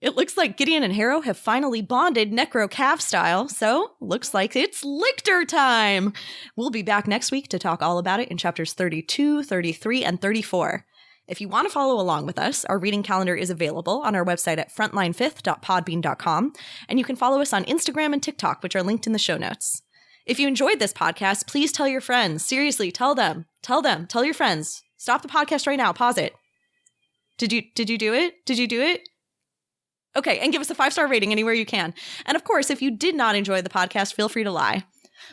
it looks like Gideon and Harrow have finally bonded necro calf style, so looks like it's Lictor time! We'll be back next week to talk all about it in chapters 32, 33, and 34. If you want to follow along with us, our reading calendar is available on our website at frontlinefifth.podbean.com, and you can follow us on Instagram and TikTok, which are linked in the show notes. If you enjoyed this podcast, please tell your friends. Seriously, tell them. Tell your friends. Stop the podcast right now. Pause it. Did you do it? Did you do it? Okay, and give us a 5-star rating anywhere you can. And of course, if you did not enjoy the podcast, feel free to lie.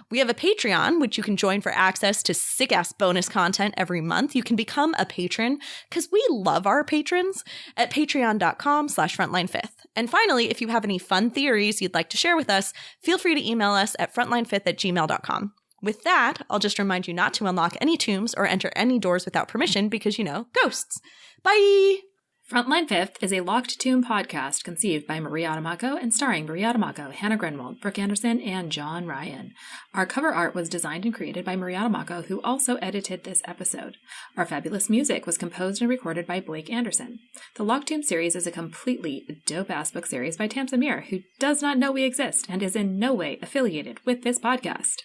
We have a Patreon, which you can join for access to sick-ass bonus content every month. You can become a patron, because we love our patrons, at patreon.com/frontlinefifth. And finally, if you have any fun theories you'd like to share with us, feel free to email us at frontlinefifth@gmail.com. With that, I'll just remind you not to unlock any tombs or enter any doors without permission, because, ghosts. Bye! Frontline Fifth is a Locked Tomb podcast conceived by Maria Adamaco and starring Maria Adamaco, Hannah Grenwald, Brooke Anderson, and John Ryan. Our cover art was designed and created by Maria Adamaco, who also edited this episode. Our fabulous music was composed and recorded by Blake Anderson. The Locked Tomb series is a completely dope-ass book series by Tamsin Muir, who does not know we exist and is in no way affiliated with this podcast.